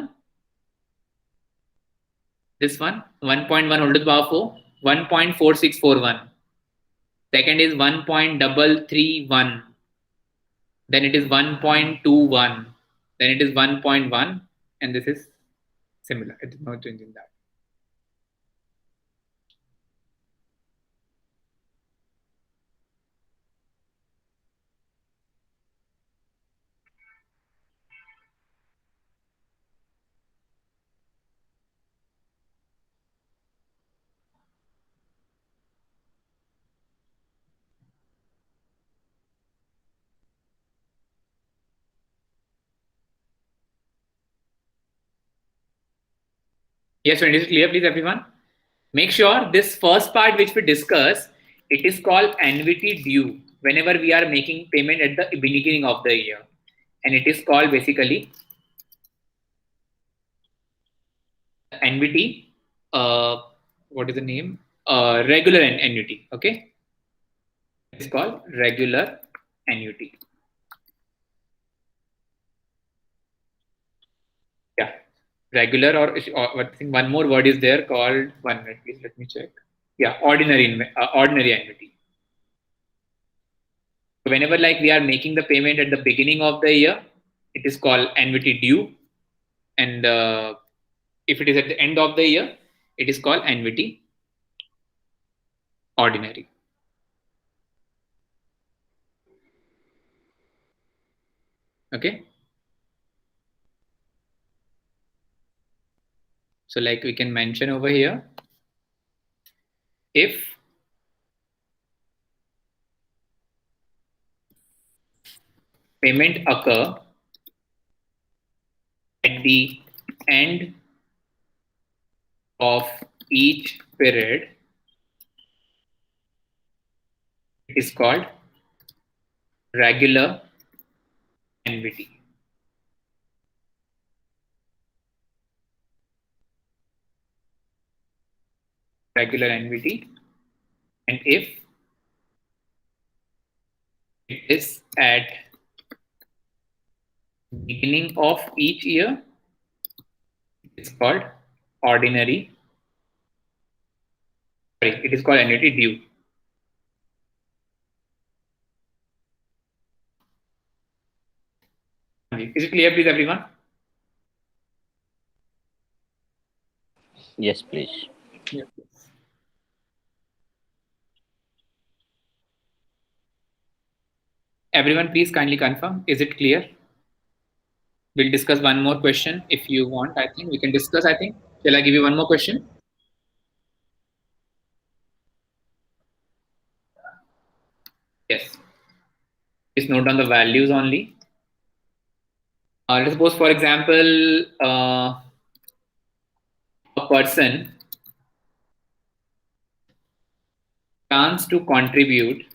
This one, 1.1 whole to the power 4, 1.4641. Second is 1.331. Then it is 1.21. Then it is 1.1, and this is similar. It is no change in that. Yes, when it is clear, please everyone. Make sure this first part which we discuss, it is called annuity due whenever we are making payment at the beginning of the year, and it is called basically annuity. What is the name? Regular annuity. Okay, it's called regular annuity. Yeah, regular or I think one more word is there called, one minute please, let me check. Yeah, ordinary annuity. So whenever like we are making the payment at the beginning of the year, it is called annuity due, and if it is at the end of the year, it is called annuity ordinary. Okay, so like we can mention over here, if payment occur at the end of each period, it is called regular annuity. Regular annuity. And if it is at beginning of each year, it's called ordinary Sorry, it is called annuity due. Is it clear, please, everyone? Yes, please. Yes. Everyone, please kindly confirm. Is it clear? We'll discuss one more question if you want. I think we can discuss. I think. Shall I give you one more question? Yes. Please note down the values only. Let's suppose, for example, a person plans to contribute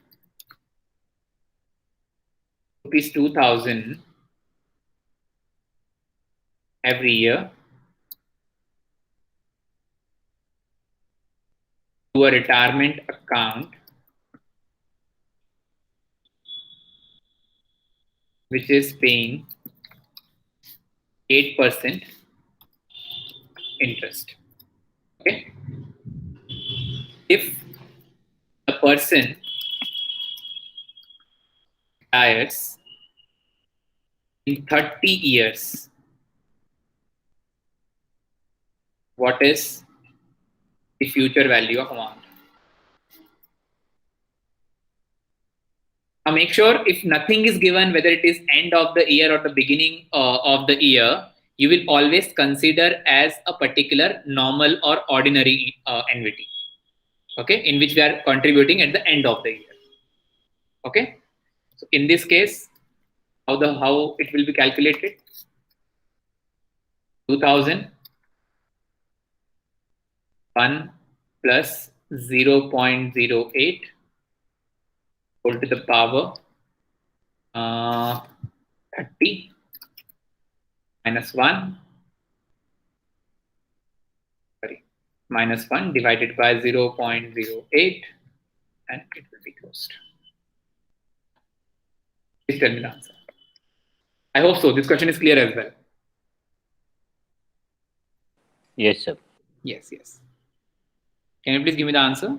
rupees 2,000 every year to a retirement account which is paying 8% interest. Okay. If the person retires in 30 years, what is the future value of amount? Now make sure if nothing is given, whether it is end of the year or the beginning of the year, you will always consider as a particular normal or ordinary annuity, okay, in which we are contributing at the end of the year. Okay, so in this case, how it will be calculated? 2,000 1 plus 0.08 whole to the power 30 minus 1, sorry, minus 1 divided by 0.08, and it will be closed. Please tell me the answer. I hope so. This question is clear as well. Yes, sir. Yes, yes. Can you please give me the answer?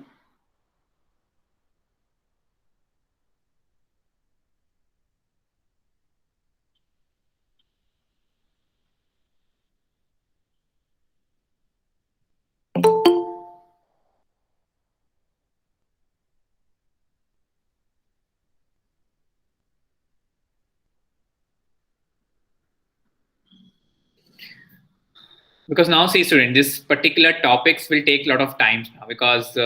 Because now, see, student, this particular topics will take a lot of time now, because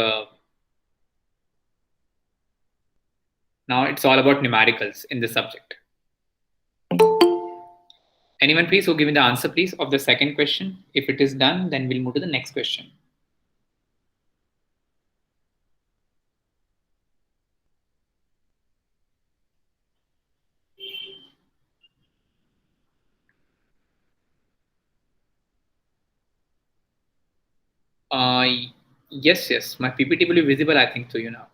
now it's all about numericals in this subject. Anyone, please, who give me the answer, please, of the second question. If it is done, then we'll move to the next question. Yes, yes. My PPT will be visible, I think, to you now.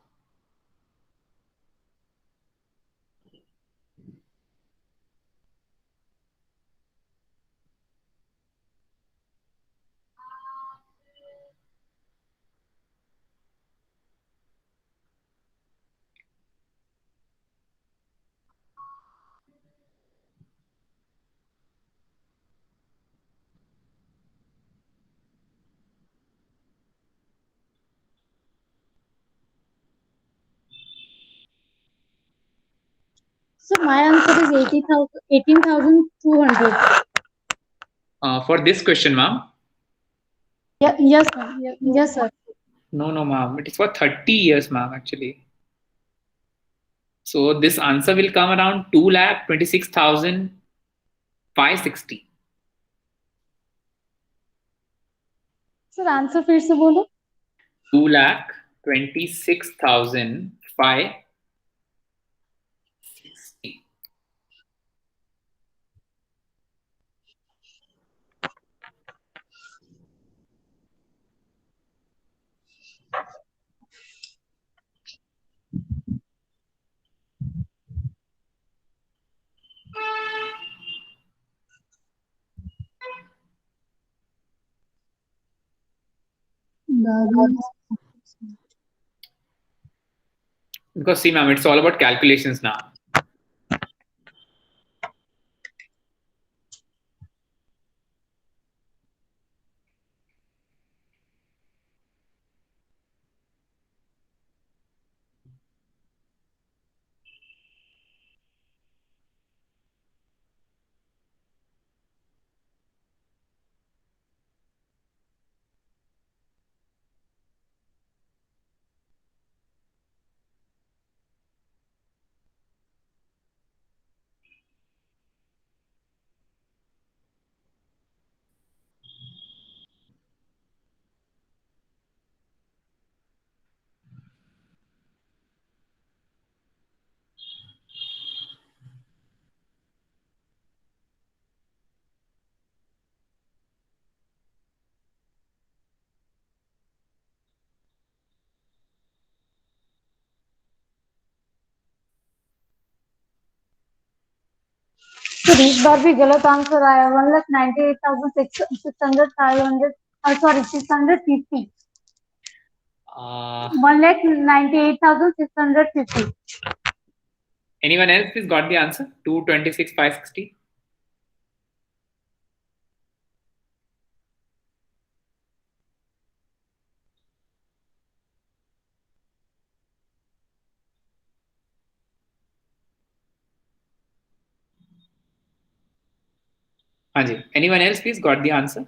So my answer is 18,200. For this question, ma'am? Yeah, yes, ma'am. Yes, sir. No, no, ma'am. It is for 30 years, ma'am, actually. So this answer will come around 2,26,560. Sir, answer फिर से बोलो. 2,26,560. Because see, ma'am, it's all about calculations now. तो इस बार भी गलत answer आया 1,98,600 500 sorry 650 1,98,650 Anyone else please got the answer? 226,560. Anji, anyone else please got the answer?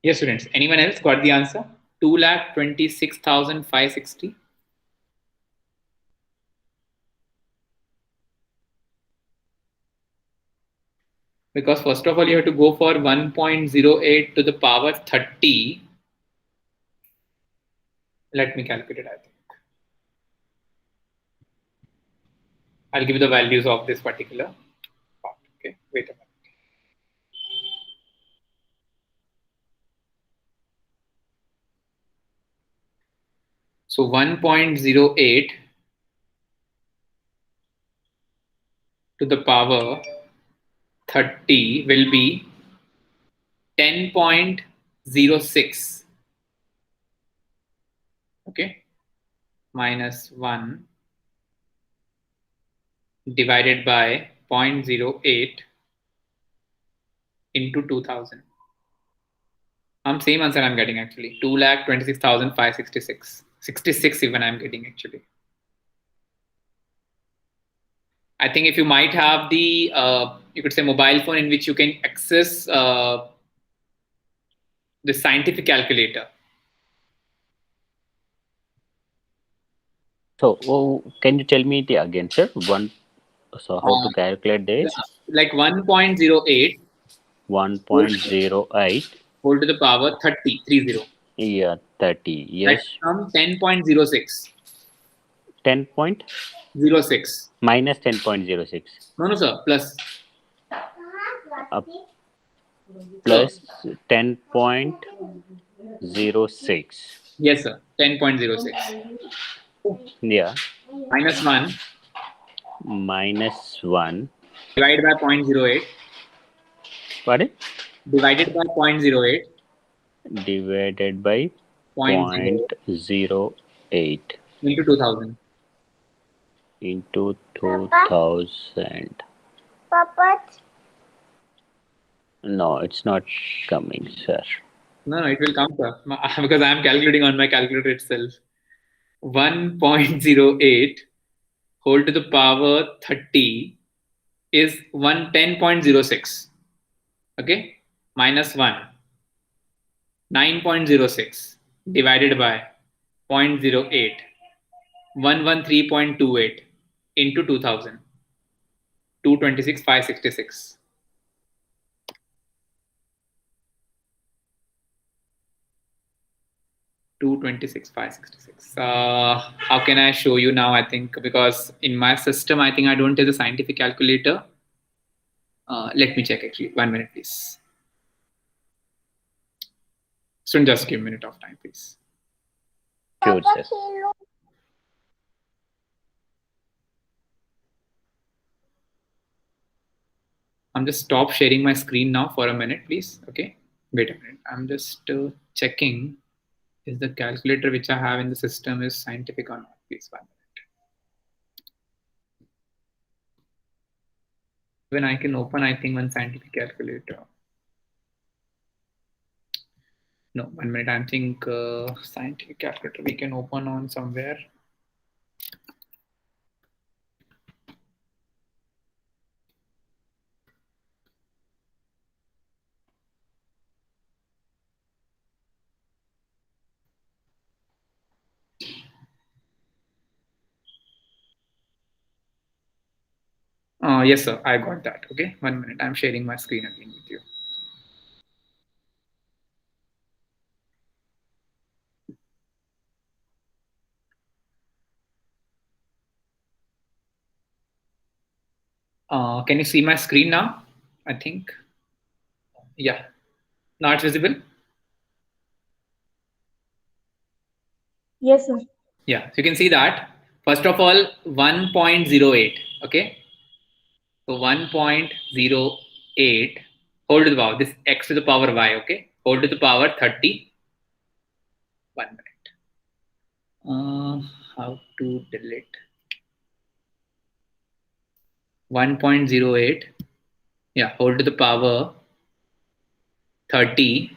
Yes, students. Anyone else got the answer? 2,26,560. Because first of all, you have to go for 1.08 to the power 30. Let me calculate it, I think. I'll give you the values of this particular part. Okay, wait a minute. So 1.08 to the power 30 will be 10.06. Okay, minus 1 divided by 0.08 into 2000. Same answer I'm getting actually. 2,26,566. 66 even I'm getting actually. I think if you might have the, you could say mobile phone in which you can access the scientific calculator. So, can you tell me again, sir? So how to calculate this? Like 1.08. 1.08 whole to the power 30. Yeah, 30. Yes. That's from 10.06. 10.06 minus 10.06. No, sir. Plus. Plus 10.06. Yes, sir. 10.06. Yeah. Minus 1. Minus 1. Divided by 0.08. Pardon? Divided by 0.08. Divided by 0.08. Into 2000. Into 2000. Papa. No, it's not coming, sir. No, it will come, sir. Because I am calculating on my calculator itself. 1.08 whole to the power 30 is 10.06. Okay, minus 1. 9.06 divided by 0.08, 113.28 into 2000, 226,566. How can I show you now? I think because in my system, I think I don't have the scientific calculator. Let me check actually. 1 minute, please. So just give a minute of time, please. Sure, sir. I'm just stop sharing my screen now for a minute, please. Okay, wait a minute. I'm just checking is the calculator which I have in the system is scientific or not. Please 1 minute. When I can open, I think one scientific calculator. No, 1 minute. I think scientific calculator we can open on somewhere. Yes, sir. I got that. Okay, 1 minute. I'm sharing my screen again with you. Can you see my screen now? I think. Yeah. Now it's visible. Yes, sir. Yeah. So you can see that. First of all, 1.08. Okay. So 1.08 whole to the power. This x to the power y. Okay. Whole to the power 30. 1 minute. How to delete 1.08? Yeah. Whole to the power 30.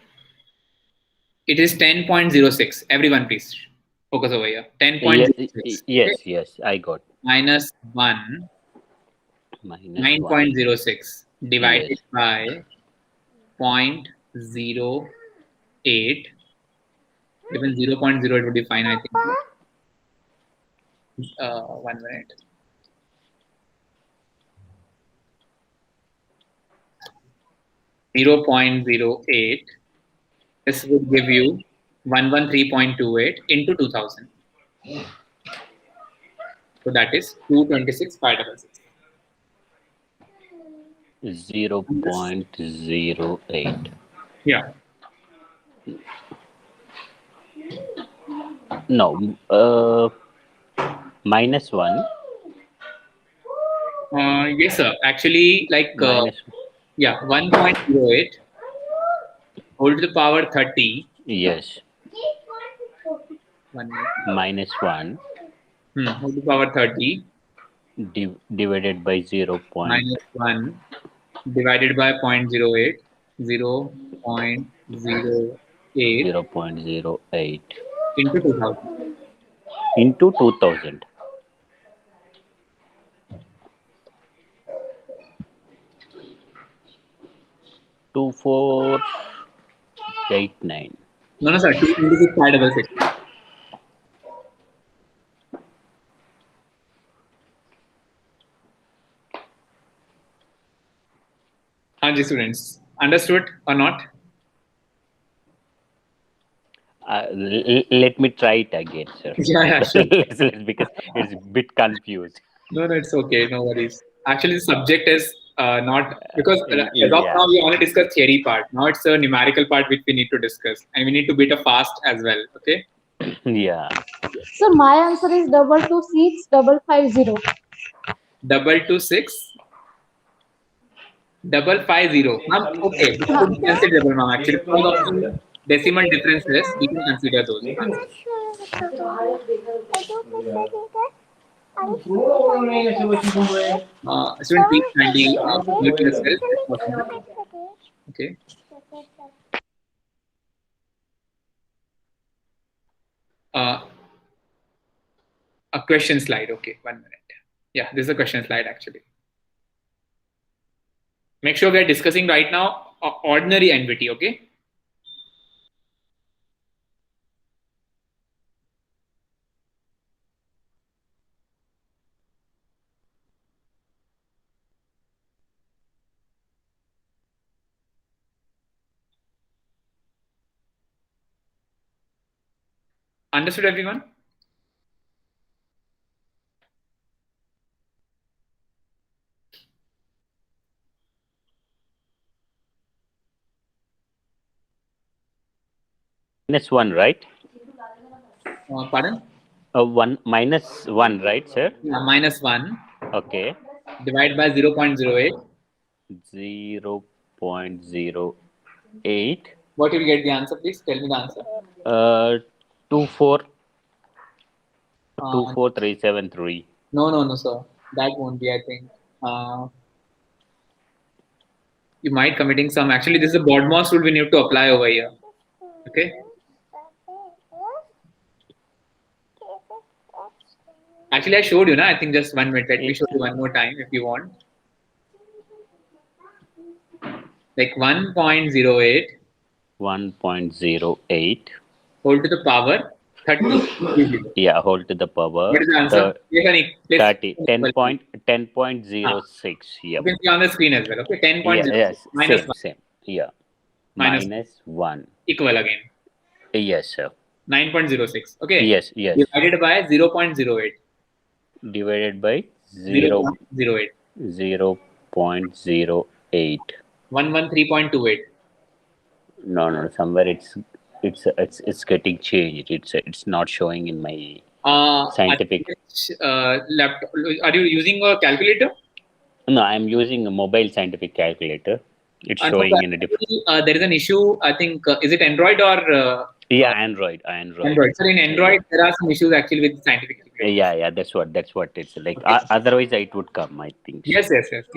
It is 10.06. Everyone, please focus over here. 10.06. Yes, I got. Minus 1, Minus 9.06 divided Yes. by 0.08. Even 0.08 would be fine, I think. 1 minute. .08. This would give you 113.28 into 2000. So that is 226,566. 0.08. Yeah. No, minus 1. Yes, sir. Actually, like, Minus, yeah, 1.08 whole to the power 30. yes, 1 minute. minus 1 Whole to the power 30 divided by 0. minus 1 divided by 0.08. 0.08 0.08 into 2000. into 2000. 2489. No, sir. 226,566. Hanji students, understood or not? Let me try it again, sir. Yeah, sure. Because it's a bit confused. No, it's okay. No worries. Actually, the subject is not because as of Yeah. now we only discuss theory part. Now it's a numerical part which we need to discuss, and we need to bit a fast as well. Okay. Yeah. So my answer is 226,550. 226 550. Ma'am, okay, this could be considerable, ma'am. Actually, because of the decimal differences, we can consider those answers. Student, please kindly mute yourself if possible. Okay. A question slide. Okay, 1 minute. Yeah, this is a question slide actually. Make sure we are discussing right now ordinary annuity. Okay. Understood, everyone? -1, right? Pardon? 1 -1, right, sir? Yeah, -1 Okay. divided by 0.08. 0.08. What will get the answer? Please tell me the answer. 24 Uh, 24373. no, sir. That won't be, I think. You might committing some. Actually, this is a BODMAS rule we need to apply over here. Okay. Actually, I showed you, na? I think just 1 minute. Let me show you one more time if you want. Like 1.08 1.08 whole to the power 30. yeah, whole to the power What is the answer? Yes, Anik, please. 30 10.06. You Yep. can see on the screen as well. Okay, 10.06 Yes, minus 1 same, yeah. minus -1. equal again. Yes, sir. 9.06. Okay. Yes. Divided by 0.08. Divided by 0.08. 0.08. 113.28. No, somewhere it's getting changed. It's not showing in my scientific. Laptop. Are you using a calculator? No, I'm using a mobile scientific calculator. It's No, showing in a different. there is an issue. I think is it Android or Yeah, Android. Android. So in Android, there are some issues actually with scientific calculator. Yeah. That's what it's like. Okay. Otherwise, it would come, I think. Yes.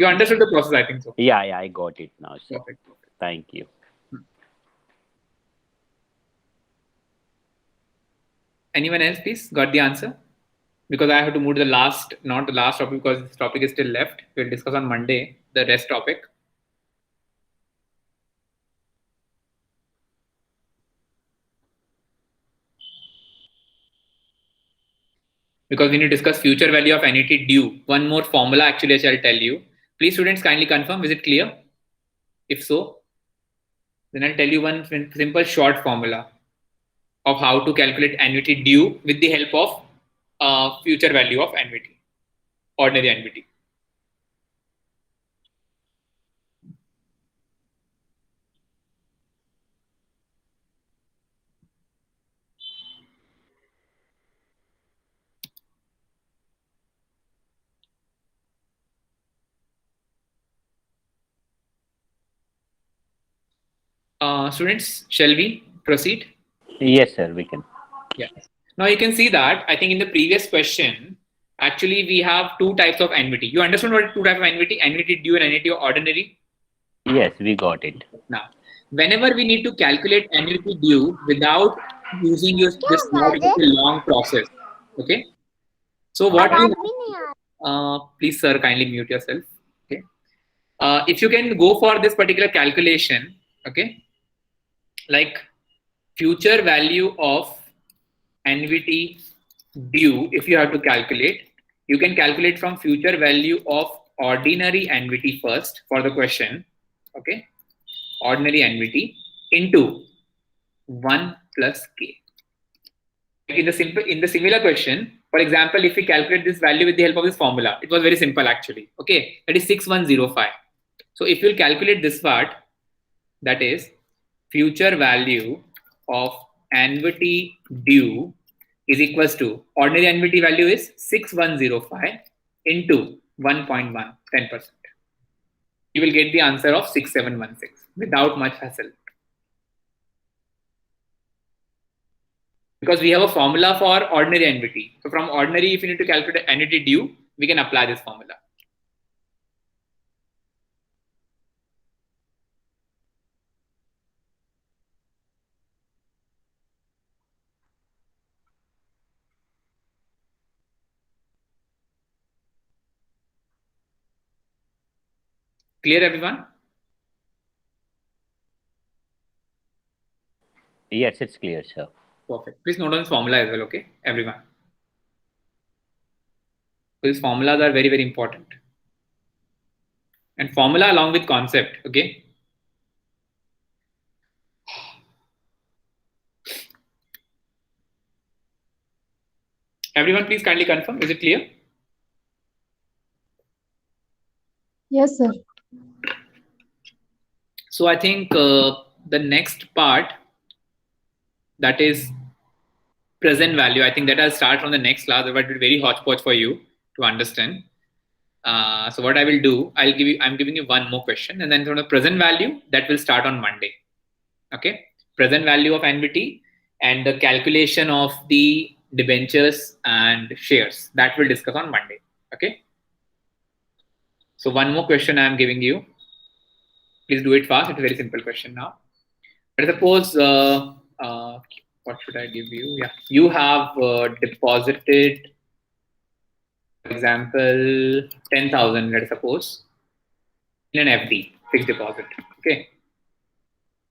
You understood the process, I think so. Yeah, I got it now, sir. Perfect. Thank you. Anyone else, please, got the answer? Because I have to move to not the last topic, because this topic is still left. We'll discuss on Monday the rest topic. Because we need to discuss future value of annuity due. One more formula actually I shall tell you. Please, students, kindly confirm. Is it clear? If so, then I'll tell you one simple short formula of how to calculate annuity due with the help of future value of annuity, ordinary annuity. Students, shall we proceed? Yes, sir. We can. Yeah. Now you can see that I think in the previous question, actually we have two types of annuity. You understand what two types of annuity? Annuity due and annuity ordinary. Yes, we got it. Now, whenever we need to calculate annuity due without using this long process, okay. So what we please sir, kindly mute yourself. Okay. If you can go for this particular calculation, okay, like future value of annuity due, if you have to calculate, you can calculate from future value of ordinary annuity first for the question, okay, ordinary annuity into 1 plus k. In the similar question, for example, if we calculate this value with the help of this formula, it was very simple actually, okay, that is 6105. So if you'll calculate this part, that is future value of annuity due is equals to ordinary annuity value is 6105 into 1.1, 10%. You will get the answer of 6716 without much hassle. Because we have a formula for ordinary annuity. So from ordinary, if you need to calculate annuity due, we can apply this formula. Clear, everyone? Yes, it's clear, sir. Perfect. Please note on this formula as well, okay, everyone. These formulas are very, very important. And formula along with concept, okay? Everyone, please kindly confirm. Is it clear? Yes, sir. So I think the next part, that is present value, I think that I'll start from the next class, but it will be very hodgepodge for you to understand. So what I will do, I'm giving you one more question, and then from the present value, that will start on Monday. Okay, present value of annuity and the calculation of the debentures and shares, that will discuss on Monday. Okay. So one more question I am giving you. Please do it fast. It's a very simple question now. But suppose, what should I give you? Yeah, you have deposited, for example, 10,000. Let's suppose in an FD, fixed deposit. Okay.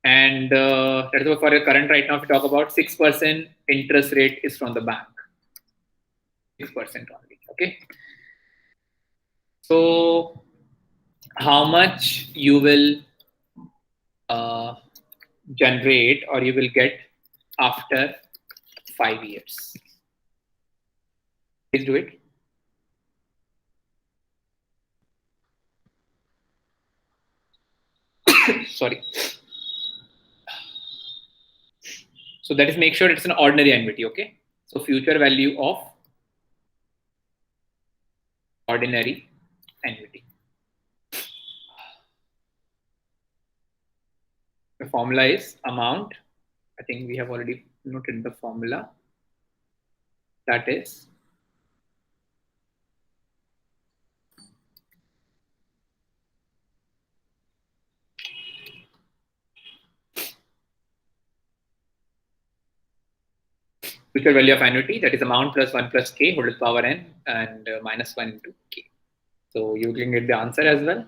And let's suppose for your current right now, if we talk about 6% interest rate is from the bank. 6% only. Okay. So how much you will generate or you will get after 5 years? Please do it. Sorry. So that is, make sure it's an ordinary annuity. Okay. So future value of ordinary annuity. The formula is amount. I think we have already noted the formula. That is future value of annuity, that is amount plus 1 plus k whole to the power n and minus 1 into k. So you can get the answer as well.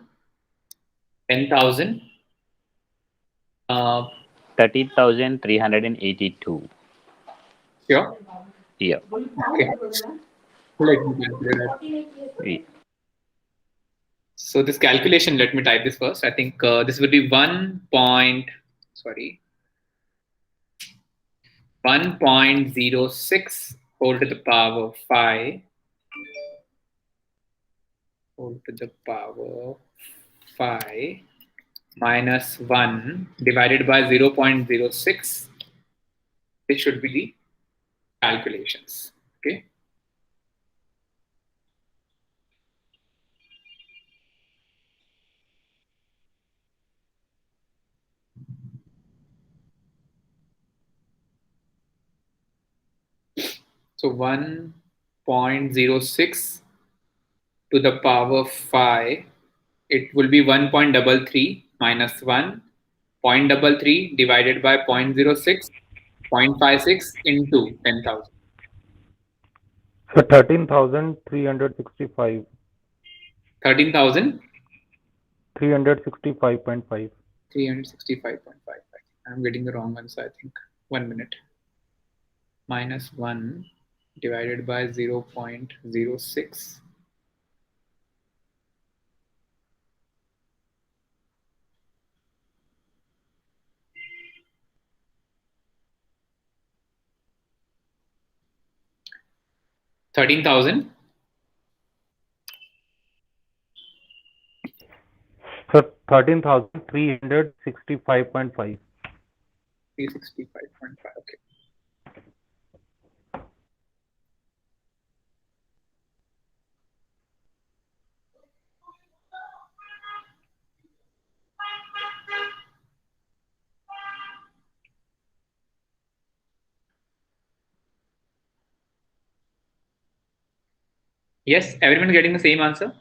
10,000. 13,382. Sure. Yeah. Okay. Let me calculate that. Yeah. So this calculation, let me type this first. I think this would be 1.06 whole to the power 5 whole to the power 5 minus 1 divided by 0.06. This should be the calculations. Okay. So 1.06 to the power 5, it will be 1.33 minus 1, 0.33 divided by 0.06, 0.56 into 10,000. So 13,365. 13,000. 365.5. 365.5. I'm getting the wrong answer, I think. 1 minute. Minus 1 divided by 0.06. $13,000. So 13,365.5. 365.5. Okay. Yes, everyone is getting the same answer.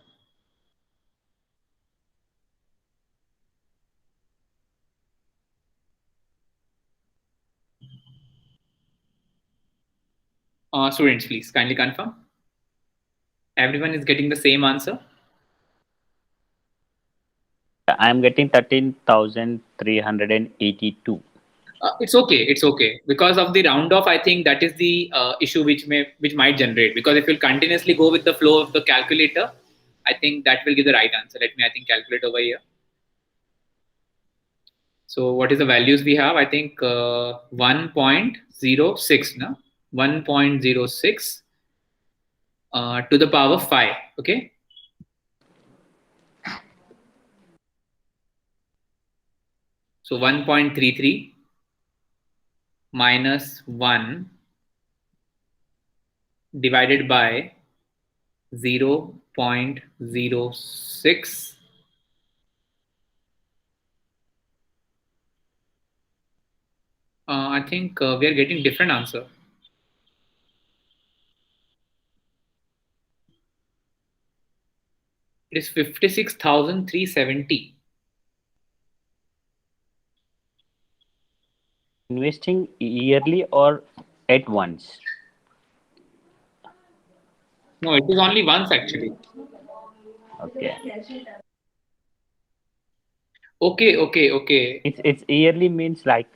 Students, please kindly confirm. Everyone is getting the same answer. I am getting 13,382. It's okay. It's okay because of the round off. I think that is the issue which might generate, because if you'll continuously go with the flow of the calculator, I think that will give the right answer. Let me, I think, calculate over here. So what is the values we have? I think 1.06, no? 1.06 to the power 5. Okay. So 1.33 minus 1 divided by 0.06. I think we are getting different answer. It is 56,370. Investing yearly or at once? No, it is only once actually. Okay. Okay. It's yearly means like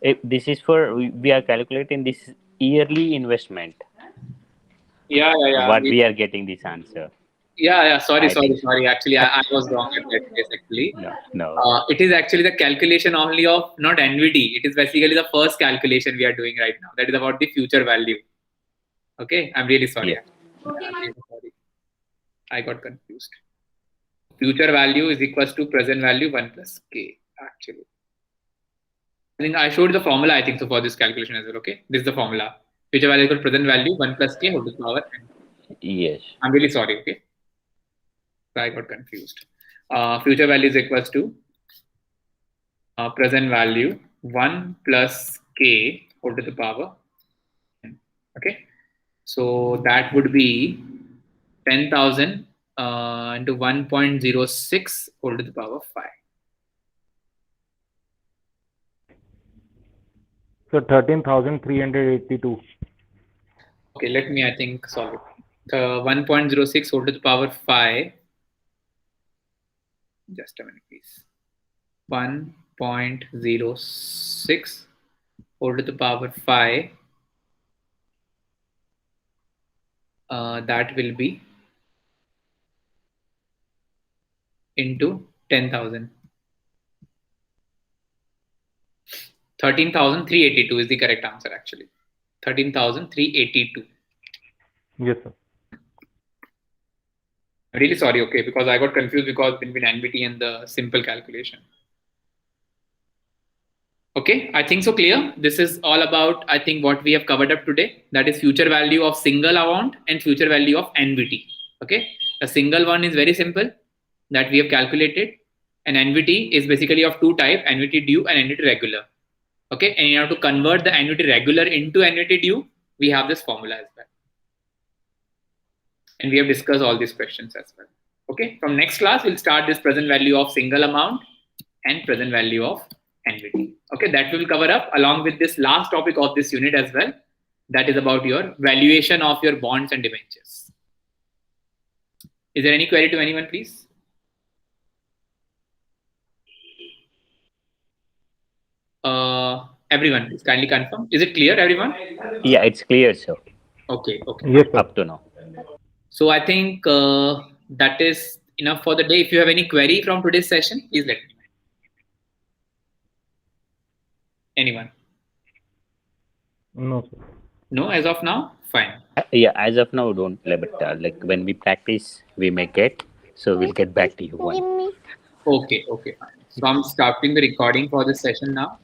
if this is for we are calculating this yearly investment. Yeah. What we are getting this answer. Yeah. Sorry. I think so. Actually, I was wrong at that case. Actually, No. it is actually the calculation only of not annuity. It is basically the first calculation we are doing right now. That is about the future value. Okay, I'm really sorry. Yeah. I'm really sorry. I got confused. Future value is equals to present value 1 plus k. Actually, I think I showed the formula. I think so for this calculation as well. Okay, this is the formula. Future value equal to present value 1 plus k whole to the power n. Yes. I'm really sorry. Okay, so I got confused. Future value is equals to present value 1 plus k whole to the power n. Okay, so that would be 10,000 into 1.06 whole to the power 5. So 13,382. Okay, let me, I think, solve it. The 1.06 whole to the power 5. Just a minute, please. 1.06 whole to the power 5. That will be into 10,000. 13,382 is the correct answer actually. 13,382. Yes, sir. I'm really sorry, okay, because I got confused because between annuity and the simple calculation. Okay, I think so clear. This is all about, I think, what we have covered up today. That is future value of single amount and future value of annuity. Okay, the single one is very simple that we have calculated. An annuity is basically of two types, annuity due and annuity regular. Okay, and you have to convert the annuity regular into annuity due. We have this formula as well. And we have discussed all these questions as well. Okay, from next class, we'll start this present value of single amount and present value of annuity. Okay, that we will cover up along with this last topic of this unit as well. That is about your valuation of your bonds and debentures. Is there any query to anyone, please? Everyone, please kindly confirm. Is it clear, everyone? Yeah, it's clear, sir. Okay. Yes, sir. Up to now. So I think that is enough for the day. If you have any query from today's session, please let me know. Anyone? No, sir. No, as of now, fine. Yeah, as of now, don't. But like when we practice, we may get. So we'll get back to you one. Okay, fine. So I'm starting the recording for this session now.